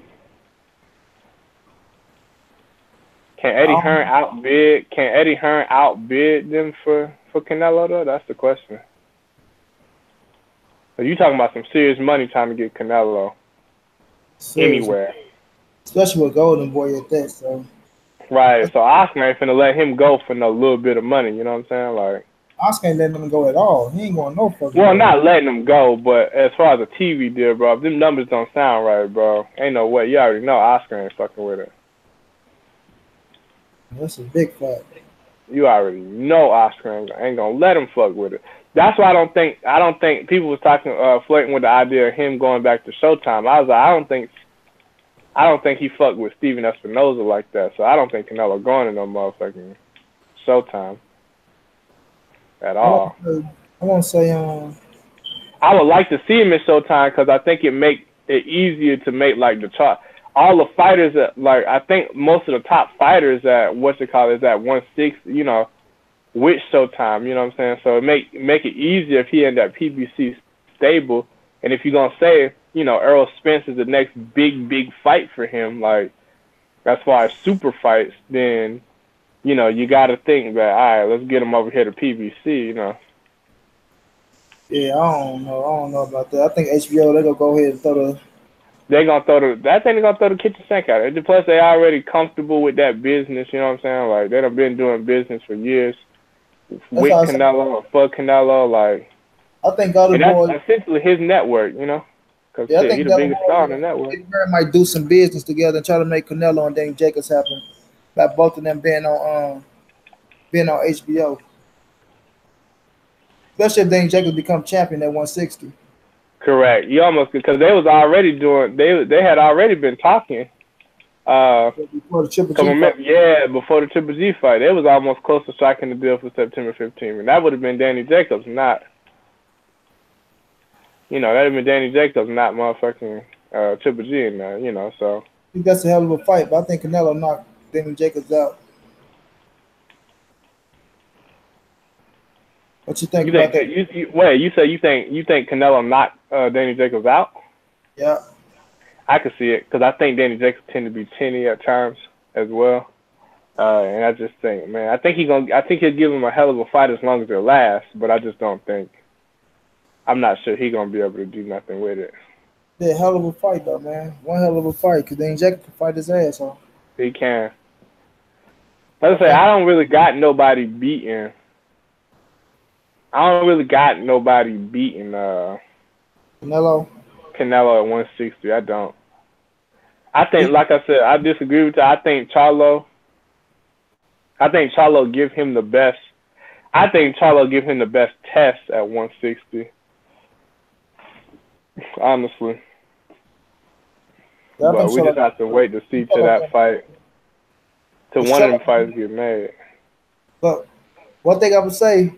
Can Eddie Hearn outbid them for Canelo though? That's the question. So you talking about some serious money trying to get Canelo anywhere. Especially with Golden Boy at that, so. Right, so Oscar ain't finna let him go for no little bit of money, you know what I'm saying? Like Oscar ain't letting him go at all. He ain't going no further. Well, not letting him go, but as far as a TV deal, bro, if them numbers don't sound right, bro, ain't no way. You already know Oscar ain't fucking with it. That's a big fact. You already know Oscar ain't gonna let him fuck with it. That's why I don't think people was talking flirting with the idea of him going back to Showtime. I was like, I don't think he fucked with Steven Espinoza like that. So I don't think Canelo going to no motherfucking Showtime at all. I want to say I would like to see him in Showtime because I think it make it easier to make like the chart. All the fighters that like I think most of the top fighters at is at 160, you know, with Showtime, you know what I'm saying? So it make it easier if he in that PBC stable. And if you're gonna say, you know, Errol Spence is the next big fight for him, like as far as super fights, then you know, you gotta think that, all right, let's get him over here to PBC, you know. Yeah, I don't know about that. I think HBO they're gonna go ahead and throw the they're gonna throw the kitchen sink at it. Plus they already comfortable with that business, you know what I'm saying? Like they done been doing business for years with Canelo or for Canelo, like I think all the boys that's essentially his network, you know. Because he's the biggest star on the network. They might do some business together and try to make Canelo and Danny Jacobs happen. By both of them being on HBO. Especially if Danny Jacobs become champion at 160. Correct. You almost because they was already doing they had already been talking. Before the Triple G fight. Before the Triple G fight. They was almost close to striking the deal for September 15th. And that would have been Danny Jacobs, not that would have been Danny Jacobs, not motherfucking Triple G in there, you know, so I think that's a hell of a fight, but I think Canelo knocked Danny Jacobs out. What you think You about think that? wait? You say you think Canelo knocked Danny Jacobs out? Yeah. I could see it because I think Danny Jacobs tend to be tinny at times as well. And I just think, man, I think he'll give him a hell of a fight as long as it lasts. But I just don't think. I'm not sure he's gonna be able to do nothing with it. Yeah, hell of a fight though, man. One hell of a fight, cause then Jacob can fight his ass off. He can. Let's I say think I don't really got nobody beating. I don't really got nobody beating Canelo. Canelo at 160. I don't. I think, like I said, I disagree with you. I think Charlo give him the best. I think Charlo give him the best test at 160. Honestly. Yeah, I But think we just have to wait to see to that fight. Till one of them fights get made. But one thing I would say,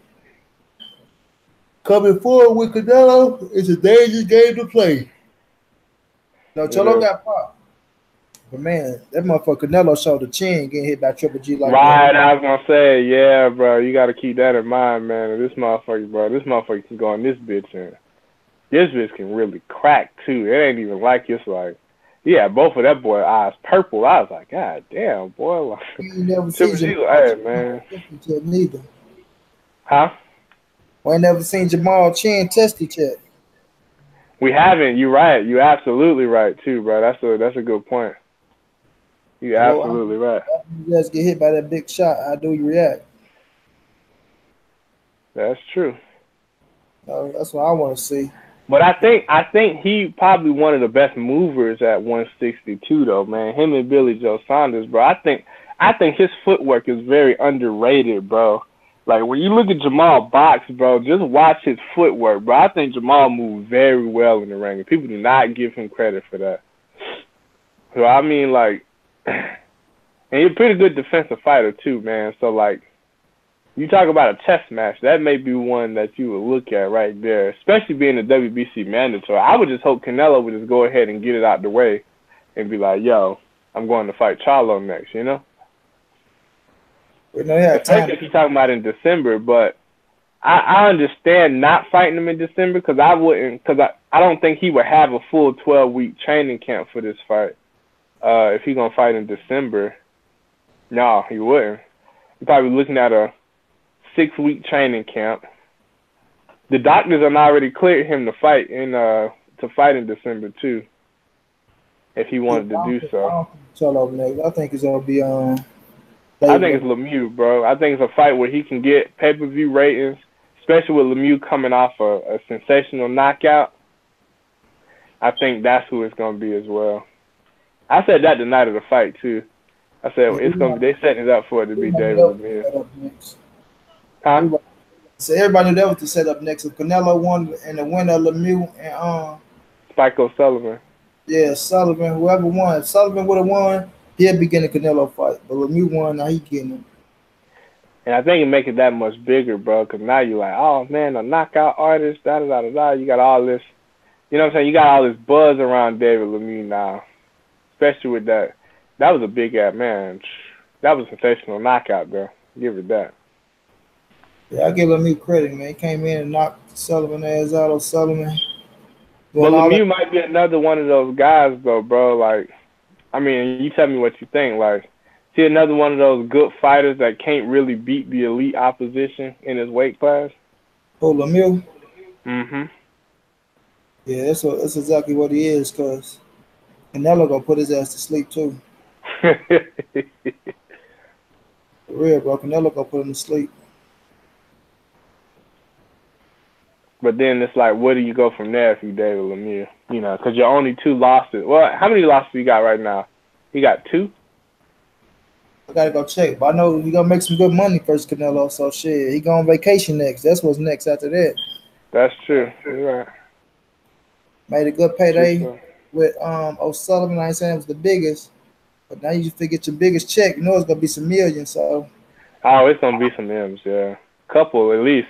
coming forward with Canelo is a dangerous game to play. No, Cholo got popped. But man, that motherfucker Canelo showed the chin getting hit by Triple G like Right, that. I was gonna say, yeah, bro, you gotta keep that in mind, man. This motherfucker can go on this bitch and this bitch can really crack too. It ain't even like it's like, yeah, both of that boy eyes purple. I was like, God damn, boy, like, You ain't never seen Triple G, hey, man, neither. huh? I ain't never seen Jamal Chin tested yet. We haven't. You right. You absolutely right too, bro. That's a good point. You absolutely right. You guys get hit by that big shot. How do you react? That's true. That's what I want to see. But I think he probably one of the best movers at 162 though, man. Him and Billy Joe Saunders, bro. I think his footwork is very underrated, bro. Like when you look at Jamal box, bro, just watch his footwork, bro. I think Jamal moved very well in the ring, and people do not give him credit for that. So I mean, like, and he's a pretty good defensive fighter too, man. So like, you talk about a chess match, that may be one that you would look at right there, especially being a WBC mandatory. I would just hope Canelo would just go ahead and get it out the way and be like, yo, I'm going to fight Charlo next, you know? Especially if you're talking about in December, but I understand not fighting him in December because I don't think he would have a full 12-week training camp for this fight. If he's going to fight in December, no, he wouldn't. You're probably looking at a 6-week training camp. The doctors have already cleared him to fight in December too, if he wanted to do so. I think it's gonna be I think it's Lemieux, bro. I think it's a fight where he can get pay-per-view ratings, especially with Lemieux coming off a sensational knockout. I think that's who it's gonna be as well. I said that the night of the fight too. I said it's gonna be. They setting it up for it to be David Lemieux. Huh? So everybody knew that was the setup next. If Canelo won and the winner Lemieux and Spike O'Sullivan. Yeah, Sullivan, whoever won. If Sullivan would have won, he'd be getting a Canelo fight. But Lemieux won, now he getting him. And I think it makes it that much bigger, bro, because now you're like, oh, man, a knockout artist, da-da-da-da-da. You got all this, you know what I'm saying? You got all this buzz around David Lemieux now, especially with that. That was a big-ass, man. That was a sensational knockout, bro. Give it that. Yeah, I give Lemieux credit, man. He came in and knocked Sullivan ass out of Sullivan. But Lemieux might be another one of those guys, though, bro. Like, I mean, you tell me what you think. Like, see another one of those good fighters that can't really beat the elite opposition in his weight class? Oh, Lemieux? Mm-hmm. Yeah, that's exactly what he is, because Canelo gonna put his ass to sleep, too. For real, bro. Canelo gonna put him to sleep. But then it's like, where do you go from there if you David Lemieux? You know, because you're only 2 losses. Well, how many losses you got right now? You got 2? I gotta go check, but I know he gonna make some good money first, Canelo. So shit, he go on vacation next. That's what's next after that. That's true. You're right. Made a good payday with O'Sullivan. I ain't saying it was the biggest, but now you just get your biggest check. You know it's gonna be some millions. So. Oh, it's gonna be some M's, yeah. Couple at least.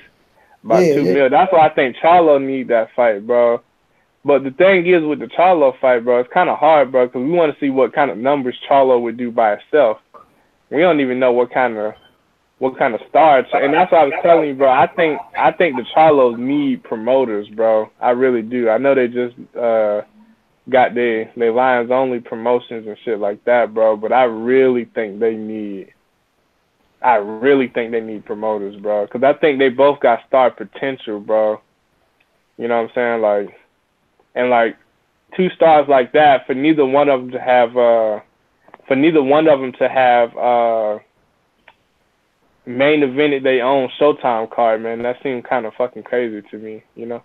About 2 mil. That's why I think Charlo need that fight, bro. But the thing is with the Charlo fight, bro, it's kind of hard, bro, because we want to see what kind of numbers Charlo would do by itself. We don't even know what kind of what kind of stars. And that's what I was telling you, bro. I think the Charlos need promoters, bro. I really do. I know they just got their Lions only promotions and shit like that, bro. But I really think they need promoters, bro. Because I think they both got star potential, bro. You know what I'm saying? Like, and like 2 stars like that, for neither one of them to have main evented their own Showtime card, man. That seemed kind of fucking crazy to me, you know?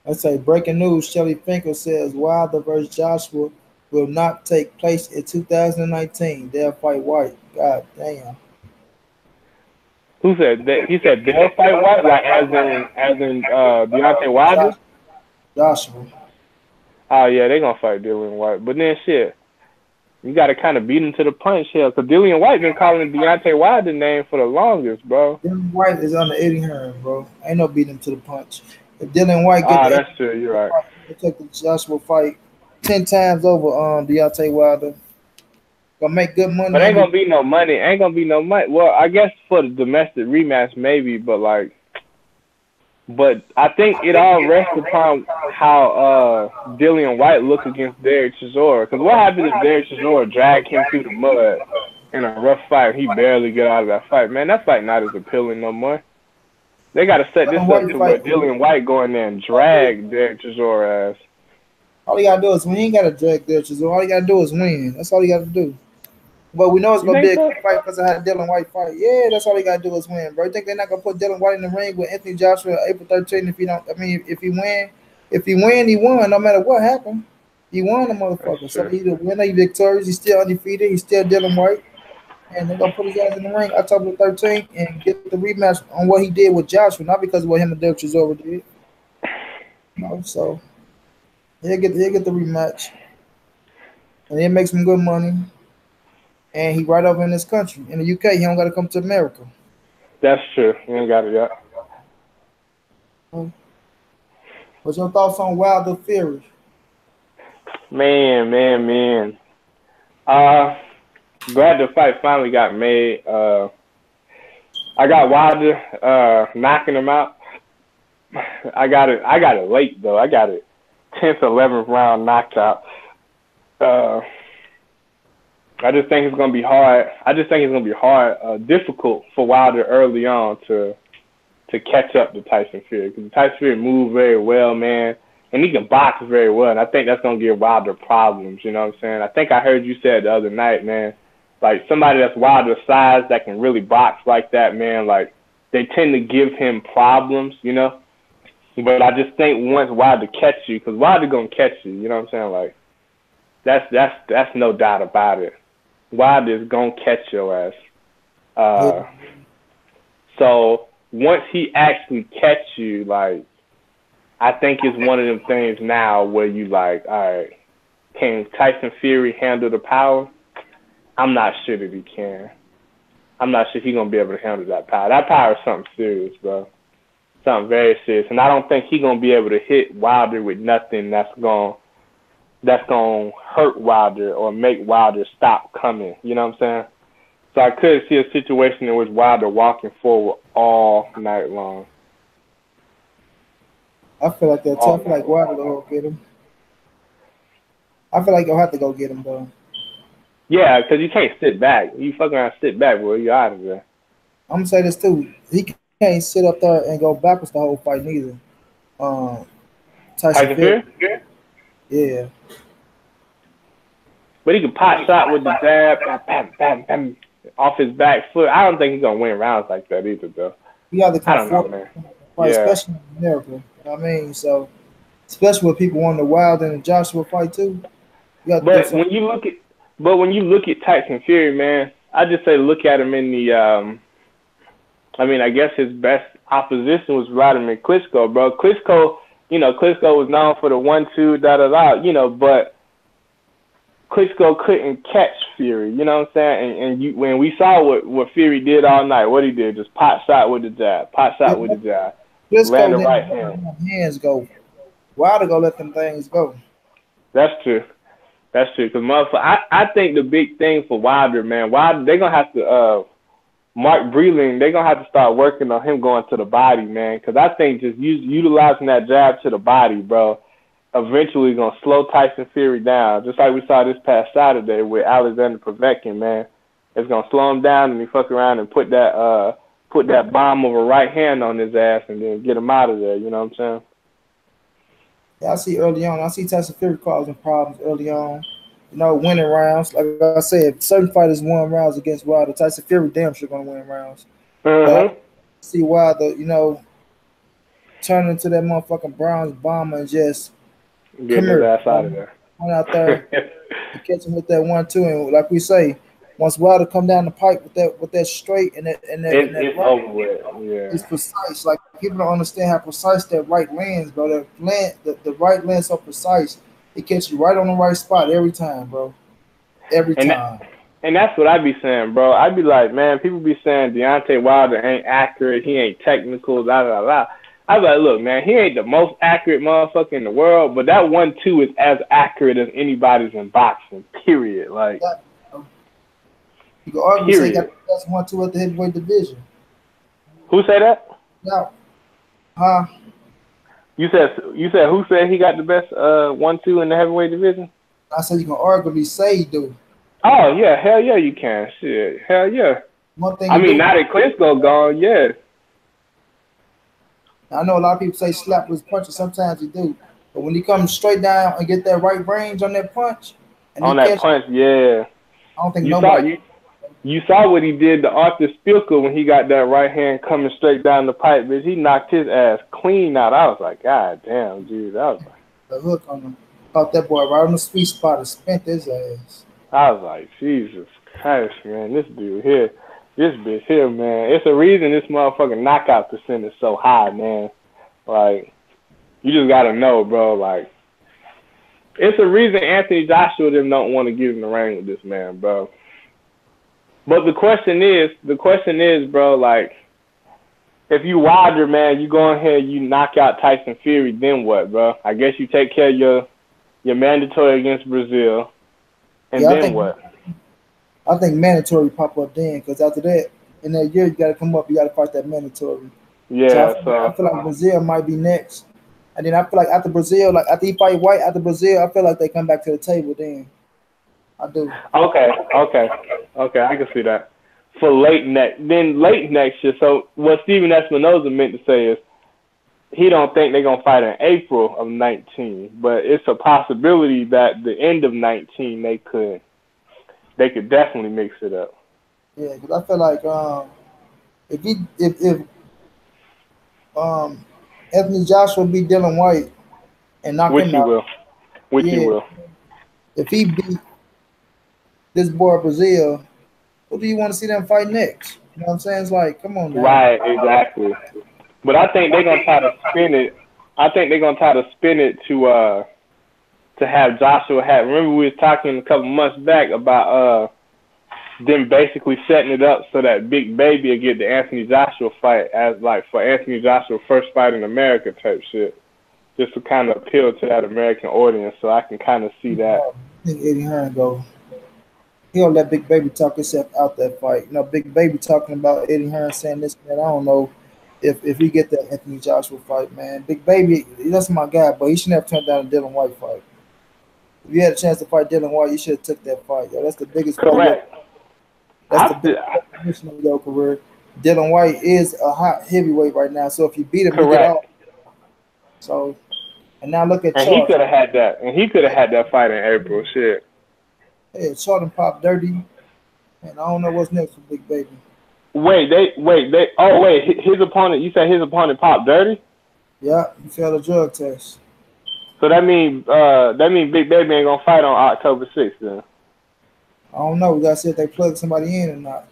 I say breaking news, Shelly Finkel says Wilder versus Joshua will not take place in 2019. They'll fight White. God damn. Who said that? He said they'll fight White, like as in Deontay Wilder? Joshua. Oh yeah, they gonna fight Dillian White. But then shit, you gotta kind of beat him to the punch here, cause Dillian White been calling Deontay Wilder name for the longest, bro. Dillian White is on the Eddie Hearn, bro. Ain't no beating him to the punch. If Dillian White get that's true. You're right. He'll take the Joshua fight 10 times over Deontay Wilder. Gonna make good money. But ain't gonna be no money. Ain't gonna be no money. Well, I guess for the domestic rematch maybe, but I think it all rests upon how Dillian White looks against Derek Chisora. Because what happens if Derek Chisora drag him through the mud in a rough fight? He barely get out of that fight. Man, that fight not as appealing no more. They got to set this up to where Dillian White go in there and drag Derek Chisora ass. All he got to do is win. He ain't got to drag Derek Chisora. All he got to do is win. That's all he got to do. But we know it's going to be a good fight because I had Dillian White fight. Yeah, that's all he got to do is win, bro. You think they're not going to put Dillian White in the ring with Anthony Joshua April 13th if he don't? I mean, if he win, he won no matter what happened. He won the motherfucker. So he either win or he victorious. He's still undefeated. He's still Dillian White. And they're going to put his ass in the ring October 13th and get the rematch on what he did with Joshua, not because of what him and Derek Chisora did. No, so he'll get the rematch. And he'll make some good money. And he right over in this country. In the UK, he don't got to come to America. That's true. He ain't got it yet. What's your thoughts on Wilder Fury? Man. Glad the fight finally got made. I got Wilder knocking him out. I got it late though. I got it 10th, 11th round knocked out. I just think it's gonna be hard. Difficult for Wilder early on to catch up to Tyson Fury, because Tyson Fury moves very well, man, and he can box very well. And I think that's gonna give Wilder problems. You know what I'm saying? I think I heard you said the other night, man, like somebody that's Wilder's size that can really box like that, man, like they tend to give him problems, you know. But I just think once Wilder catch you, because Wilder gonna catch you, you know what I'm saying? Like that's no doubt about it. Wilder's gonna catch your ass. So once he actually catch you, like, I think it's one of them things now where you like, all right, can Tyson Fury handle the power? I'm not sure that he can. I'm not sure he's gonna be able to handle that power. That power is something serious, bro. Something very serious. And I don't think he's gonna be able to hit Wilder with nothing that's gonna hurt Wilder or make Wilder stop coming. You know what I'm saying? So I could see a situation in which Wilder walking forward all night long. I feel like that. I feel like Wilder will go get him. I feel like you'll have to go get him, though. Yeah, because you can't sit back. You fucking around sit back, boy. You're out of there. I'm going to say this, too. He can't sit up there and go backwards the whole fight, neither. Tyson Fury? Yeah. But he can pot shot with the jab, bam, bam, bam, off his back foot. I don't think he's going to win rounds like that either, though. You got to I don't know, man. Fight, especially in America. You know what I mean? So, especially with people wanting the Wilder and the Joshua fight, too. But when you look at Tyson Fury, man, I just say look at him in the I guess his best opposition was Vladimir Klitschko, bro. Klitschko was known for the 1-2, da-da-da, but Klitschko couldn't catch Fury, you know what I'm saying? And when we saw what Fury did all night, what he did, just pot shot with the jab, Klitschko land the right hand. Hands go. Wilder go let them things go. That's true. Because I think the big thing for Wilder, man, they're gonna have to Mark Breland, they're going to have to start working on him going to the body, man, because I think just utilizing that jab to the body, bro, eventually going to slow Tyson Fury down, just like we saw this past Saturday with Alexander Povetkin, man. It's going to slow him down, and he fuck around and put that bomb of a right hand on his ass and then get him out of there, you know what I'm saying? Yeah, I see early on. I see Tyson Fury causing problems early on. You know, winning rounds. Like I said, certain fighters won rounds against Wilder. Tyson Fury damn sure gonna win rounds. But I see Wilder, you know, turn into that motherfucking bronze bomber and just get his ass out of there. Went out there and catch him with that 1-2, and like we say, once Wilder come down the pipe with that straight and that it's right, over with. Yeah, it's precise. Like people don't understand how precise that right lands, bro. The right lands so precise. It catches you right on the right spot every time, bro. Every time. And that's what I be saying, bro. I be like, man, people be saying Deontay Wilder ain't accurate, he ain't technical, blah, blah, blah. I be like, look, man, he ain't the most accurate motherfucker in the world, but that 1-2 is as accurate as anybody's in boxing, period. Like, you can argue say he got the best 1-2 at the heavyweight division. Who said that? Yeah. Huh? You said who said he got the best 1-2 in the heavyweight division? I said you can arguably say he do. Oh yeah, hell yeah, you can. Shit, hell yeah. One thing. I mean, now that Klitschko gone, yeah. I know a lot of people say slap with his punches. Sometimes he do, but when he comes straight down and get that right range on that punch, yeah. I don't think nobody. You saw what he did to Arthur Spilker when he got that right hand coming straight down the pipe, bitch. He knocked his ass clean out. I was like, God damn, dude. That was like the hook on him. Caught that boy right on the sweet spot and spent his ass. I was like, Jesus Christ, man. This dude here, this bitch here, man. It's a reason this motherfucking knockout percent is so high, man. Like, you just gotta know, bro. Like, it's a reason Anthony Joshua them don't want to get in the ring with this man, bro. But the question is, bro, like, if you Wilder, man, you go ahead, you knock out Tyson Fury, then what, bro? I guess you take care of your mandatory against Brazil, and then what? I think mandatory pop up then, because after that, in that year, you got to come up, you got to fight that mandatory. Yeah, I feel like Brazil might be next. And then I feel like after Brazil, like after he fight White, after Brazil, I feel like they come back to the table then. I do. Okay, I can see that. For late next year. So what Steven Espinoza meant to say is he don't think they're gonna fight in April of 19, but it's a possibility that the end of 19 they could definitely mix it up. Yeah, because I feel like if Anthony Joshua beat Dylan White and knock him out, which he will. If he beat this boy Brazil, who do you want to see them fight next? You know what I'm saying? It's like, come on, man. Right, exactly. But I think they're gonna try to spin it. To have Joshua have. Remember we were talking a couple months back about them basically setting it up so that Big Baby will get the Anthony Joshua fight as like for Anthony Joshua's first fight in America type shit, just to kind of appeal to that American audience. So I can kind of see that. I think Eddie Hearn go. He'll let Big Baby talk himself out that fight. You know, Big Baby talking about Eddie Hearn saying this, man. I don't know if he get that Anthony Joshua fight, man. Big Baby, that's my guy, but he should never turn down a Dylan White fight. If you had a chance to fight Dylan White, you should have took that fight. Yo, that's the biggest fight. That's the biggest position of your career. Dylan White is a hot heavyweight right now, so if you beat him, you get out. So, and now look at Charles. He could have had that, and he could have had that fight in April. Shit. Hey, Charlton popped dirty, and I don't know what's next for Big Baby. His opponent. You said his opponent popped dirty? Yeah, he failed a drug test. So that means Big Baby ain't gonna fight on October 6th then. I don't know. We gotta see if they plug somebody in or not.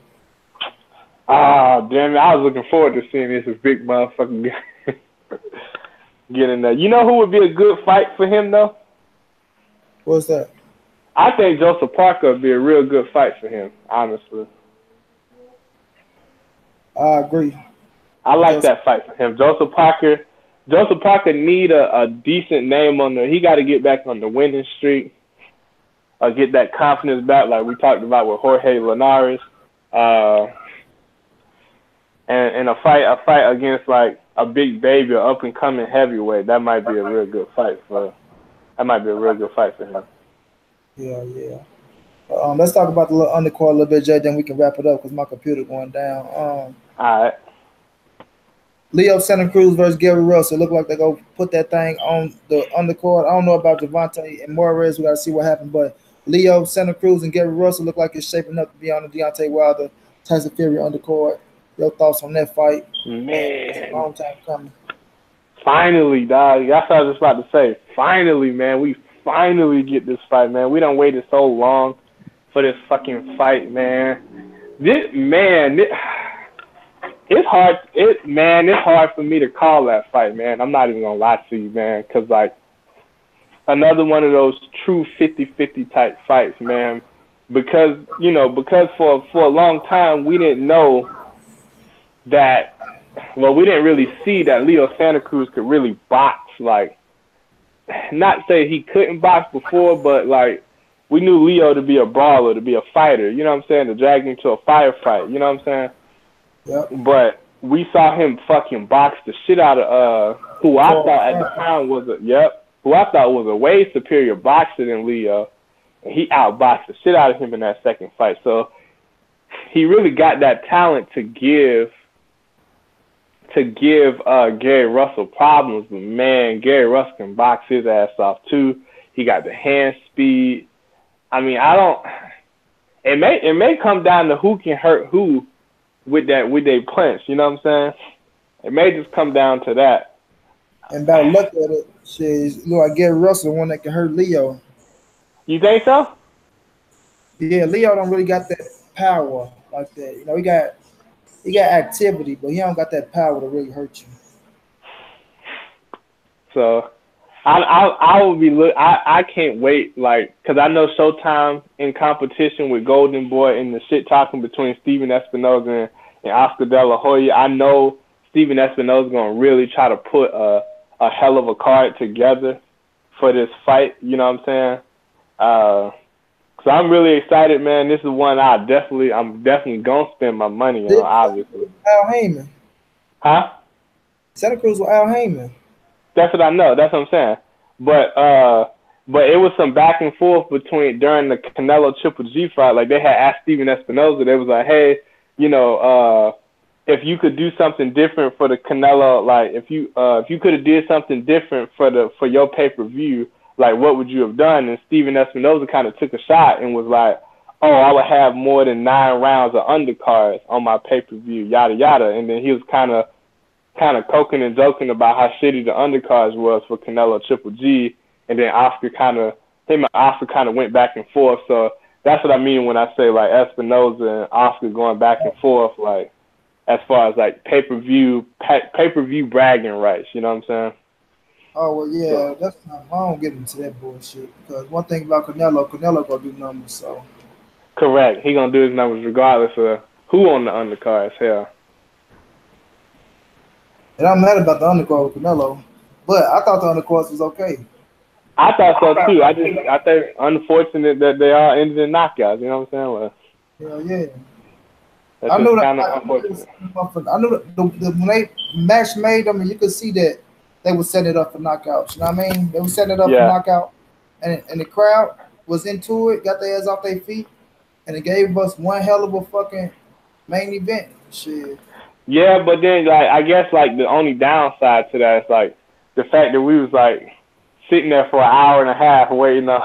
Ah, damn it! I was looking forward to seeing this big motherfucking guy get in there. You know who would be a good fight for him though? What's that? I think Joseph Parker would be a real good fight for him, honestly. I agree. I like that fight for him. Joseph Parker need a decent name on there. He got to get back on the winning streak, get that confidence back like we talked about with Jorge Linares. and a fight against like a big baby or up and coming heavyweight, that might be a real good fight for. That might be a real good fight for him. Yeah, yeah. Let's talk about the little undercard a little bit, Jay. Then we can wrap it up because my computer going down. All right. Leo Santa Cruz versus Gary Russell. Look like they go put that thing on the undercard. I don't know about Devontae and Morales. We got to see what happened. But Leo Santa Cruz and Gary Russell look like it's shaping up to be on the Deontay Wilder Tyson Fury undercard. Your thoughts on that fight? Man, it's a long time coming. Finally, dog. That's what I was just about to say. Finally, man. We finally get this fight, man. We done waited so long for this fucking fight, man. It's hard. It's hard for me to call that fight, man. I'm not even gonna lie to you, man, because like another one of those true 50-50 type fights, man. Because for a long time we didn't know that. Well, we didn't really see that Leo Santa Cruz could really box. Like, not say he couldn't box before, but like we knew Leo to be a brawler, to be a fighter. You know what I'm saying? To drag him to a firefight. You know what I'm saying? Yep. But we saw him fucking box the shit out of who I thought at the time was a way superior boxer than Leo, and he outboxed the shit out of him in that second fight. So he really got that talent to give Gary Russell problems, but man, Gary Russell can box his ass off too. He got the hand speed. I mean, it may come down to who can hurt who with their punch, you know what I'm saying? It may just come down to that. And by look at it, shit, look like Gary Russell, the one that can hurt Leo. You think so? Yeah, Leo don't really got that power like that. You know, he got activity, but he don't got that power to really hurt you. So I will be I can't wait, like, because I know Showtime in competition with Golden Boy and the shit talking between Steven Espinoza and Oscar De La Hoya. I know Steven Espinoza going to really try to put a hell of a card together for this fight, you know what I'm saying? So I'm really excited, man. This is one I'm definitely going to spend my money on, obviously. Al Heyman. Huh? Santa Cruz with Al Heyman. That's what I know. That's what I'm saying. But it was some back and forth during the Canelo Triple G fight. Like, they had asked Steven Espinoza. They was like, hey, if you could do something different for the Canelo, like if you could have did something different for your pay-per-view, like what would you have done? And Steven Espinoza kind of took a shot and was like, oh, I would have more than 9 rounds of undercards on my pay-per-view, yada yada. And then he was kind of coking and joking about how shitty the undercards was for Canelo Triple G, and then Oscar kind of went back and forth. So that's what I mean when I say like Espinoza and Oscar going back and forth, like as far as like pay-per-view bragging rights. You know what I'm saying? Oh well, yeah. That's not, I don't get into that bullshit because one thing about Canelo gonna do numbers. So correct, he gonna do his numbers regardless of who on the undercards. Hell. And I'm mad about the undercard with Canelo, but I thought the undercards was okay. I thought so too. I think unfortunate that they all ended in knockouts. You know what I'm saying? Yeah. That's I knew that. Kind of unfortunate. I knew when they match made them, and you could see that they were setting it up for knockouts. You know what I mean? They were setting it up for knockout, and the crowd was into it, got their ass off their feet, and it gave us one hell of a fucking main event. Shit. Yeah, but then like I guess like the only downside to that is like the fact that we was like sitting there for an hour and a half waiting on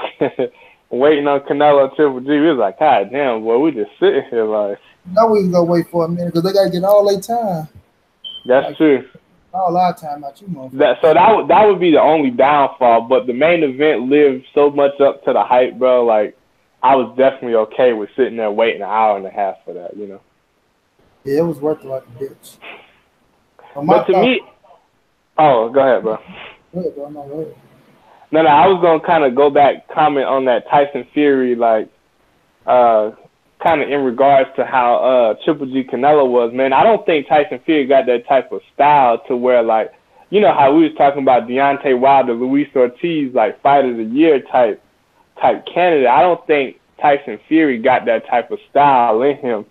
Canelo Triple G. We was like, God damn, boy, we just sitting here like. No, we can go wait for a minute because they gotta get all their time. That's like, true. All our time out, you motherfucker. So that would be the only downfall. But the main event lived so much up to the hype, bro. Like I was definitely okay with sitting there waiting an hour and a half for that, you know. Yeah, it was worth it like a bitch. But to me, oh, go ahead, bro. Go ahead, bro. Go ahead. No, I was gonna kind of go back, comment on that Tyson Fury, like, kind of in regards to how Triple G Canelo was. Man, I don't think Tyson Fury got that type of style to where, like, you know how we was talking about Deontay Wilder, Luis Ortiz, like fight of the year type candidate. I don't think Tyson Fury got that type of style in him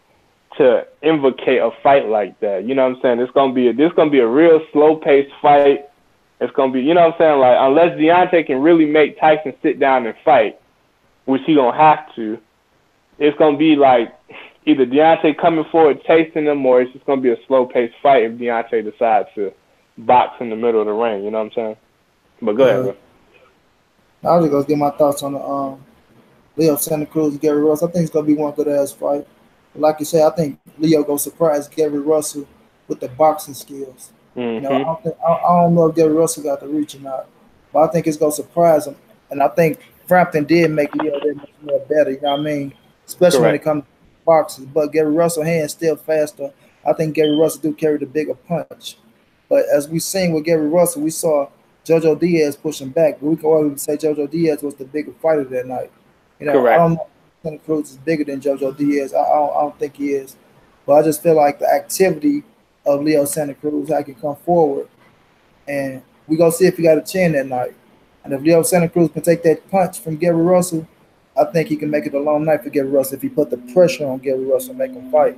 to invocate a fight like that. You know what I'm saying? It's gonna be a real slow paced fight. It's gonna be, you know what I'm saying? Like, unless Deontay can really make Tyson sit down and fight, which he gonna have to, it's gonna be like either Deontay coming forward chasing him, or it's just gonna be a slow paced fight if Deontay decides to box in the middle of the ring. You know what I'm saying? But go ahead, bro. I was just gonna get my thoughts on the Leo Santa Cruz and Gary Russell. I think it's gonna be one good ass fight. But like you said, I think Leo gonna surprise Gary Russell with the boxing skills. You know, I don't know if Gary Russell got the reach or not, but I think it's gonna surprise him. And I think Frampton did make Leo that much more better. You know what I mean? Especially when it comes to boxing. But Gary Russell's hands still faster. I think Gary Russell do carry the bigger punch. But as we seen with Gary Russell, we saw JoJo Diaz pushing back. But we can always say JoJo Diaz was the bigger fighter that night. You know, I don't know if Santa Cruz is bigger than JoJo Diaz. I don't think he is. But I just feel like the activity of Leo Santa Cruz, I can come forward, and we gonna see if he got a chin that night. And if Leo Santa Cruz can take that punch from Gary Russell, I think he can make it a long night for Gary Russell if he put the pressure on Gary Russell and make him fight.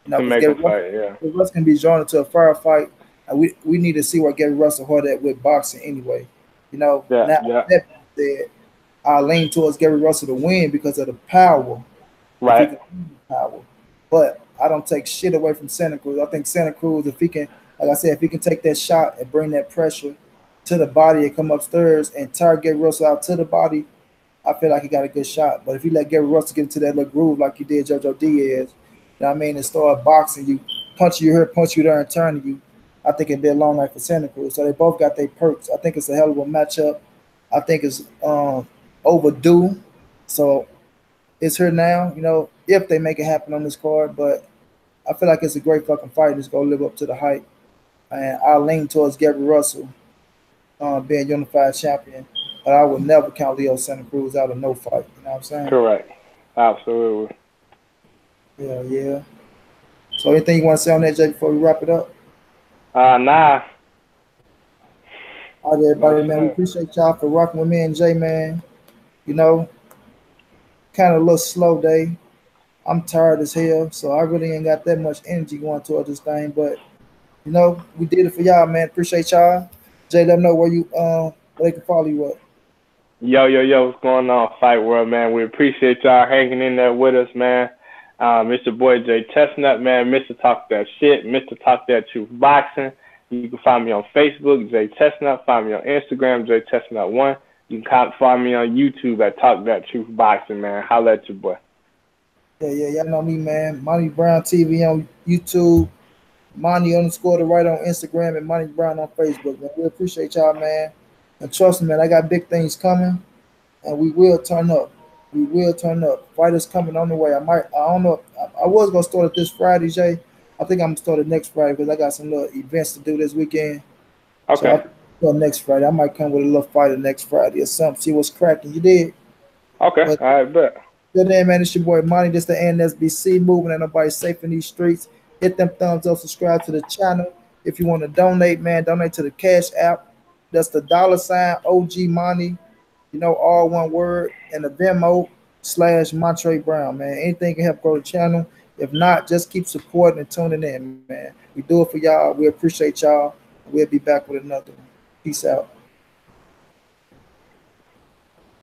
You know, Gary Russell can be drawn into a firefight, and we need to see where Gary Russell hard at with boxing anyway. You know, that said, I lean towards Gary Russell to win because of the power. Right. Power. But I don't take shit away from Santa Cruz. I think Santa Cruz, if he can, like I said, if he can take that shot and bring that pressure to the body and come upstairs and tire Gary Russell out to the body, I feel like he got a good shot. But if you let Gary Russell get into that little groove like he did JoJo Diaz, you know what I mean, and start boxing you, punch you here, punch you there, and turning you, I think it'd be a long night for Santa Cruz. So they both got their perks. I think it's a hell of a matchup. I think it's overdue. So it's here now, you know, if they make it happen on this card. But I feel like it's a great fucking fight. It's going to live up to the hype. And I lean towards Gary Russell being unified champion. But I would never count Leo Santa Cruz out of no fight. You know what I'm saying? Correct. Absolutely. Yeah. So anything you want to say on that, Jay, before we wrap it up? Nah. All right, everybody, man. We appreciate y'all for rocking with me and Jay, man. You know, kind of a little slow day. I'm tired as hell, so I really ain't got that much energy going toward this thing. But you know, we did it for y'all, man. Appreciate y'all. Jay, let them know where they can follow you up. Yo, what's going on, Fight World, man? We appreciate y'all hanging in there with us, man. Mr. Boy Jay Chestnut, man. Mr. Talk That Shit, Mr. Talk That Truth Boxing. You can find me on Facebook, Jay Chestnut. Find me on Instagram, Jay Chestnut1. You can find me on YouTube at Talk That Truth Boxing, man. Holla at your boy. Yeah, y'all know me, man. Monty Brown TV on YouTube, Monty_the right on Instagram, and Monty Brown on Facebook. Man, we appreciate y'all, man. And trust me, man, I got big things coming, and we will turn up. We will turn up. Fighters coming on the way. I don't know. I was gonna start it this Friday, Jay. I think I'm gonna start it next Friday because I got some little events to do this weekend. Okay. So next Friday, I might come with a little fighter next Friday or something. See what's cracking. You did? Okay. All right, bet. Good day, man. It's your boy Monty. This the NSBC moving. Ain't nobody safe in these streets. Hit them thumbs up. Subscribe to the channel. If you want to donate, man, donate to the Cash App. That's the $ OG Monty. You know, all one word. And the Venmo /Montre Brown, man. Anything can help grow the channel. If not, just keep supporting and tuning in, man. We do it for y'all. We appreciate y'all. We'll be back with another one. Peace out.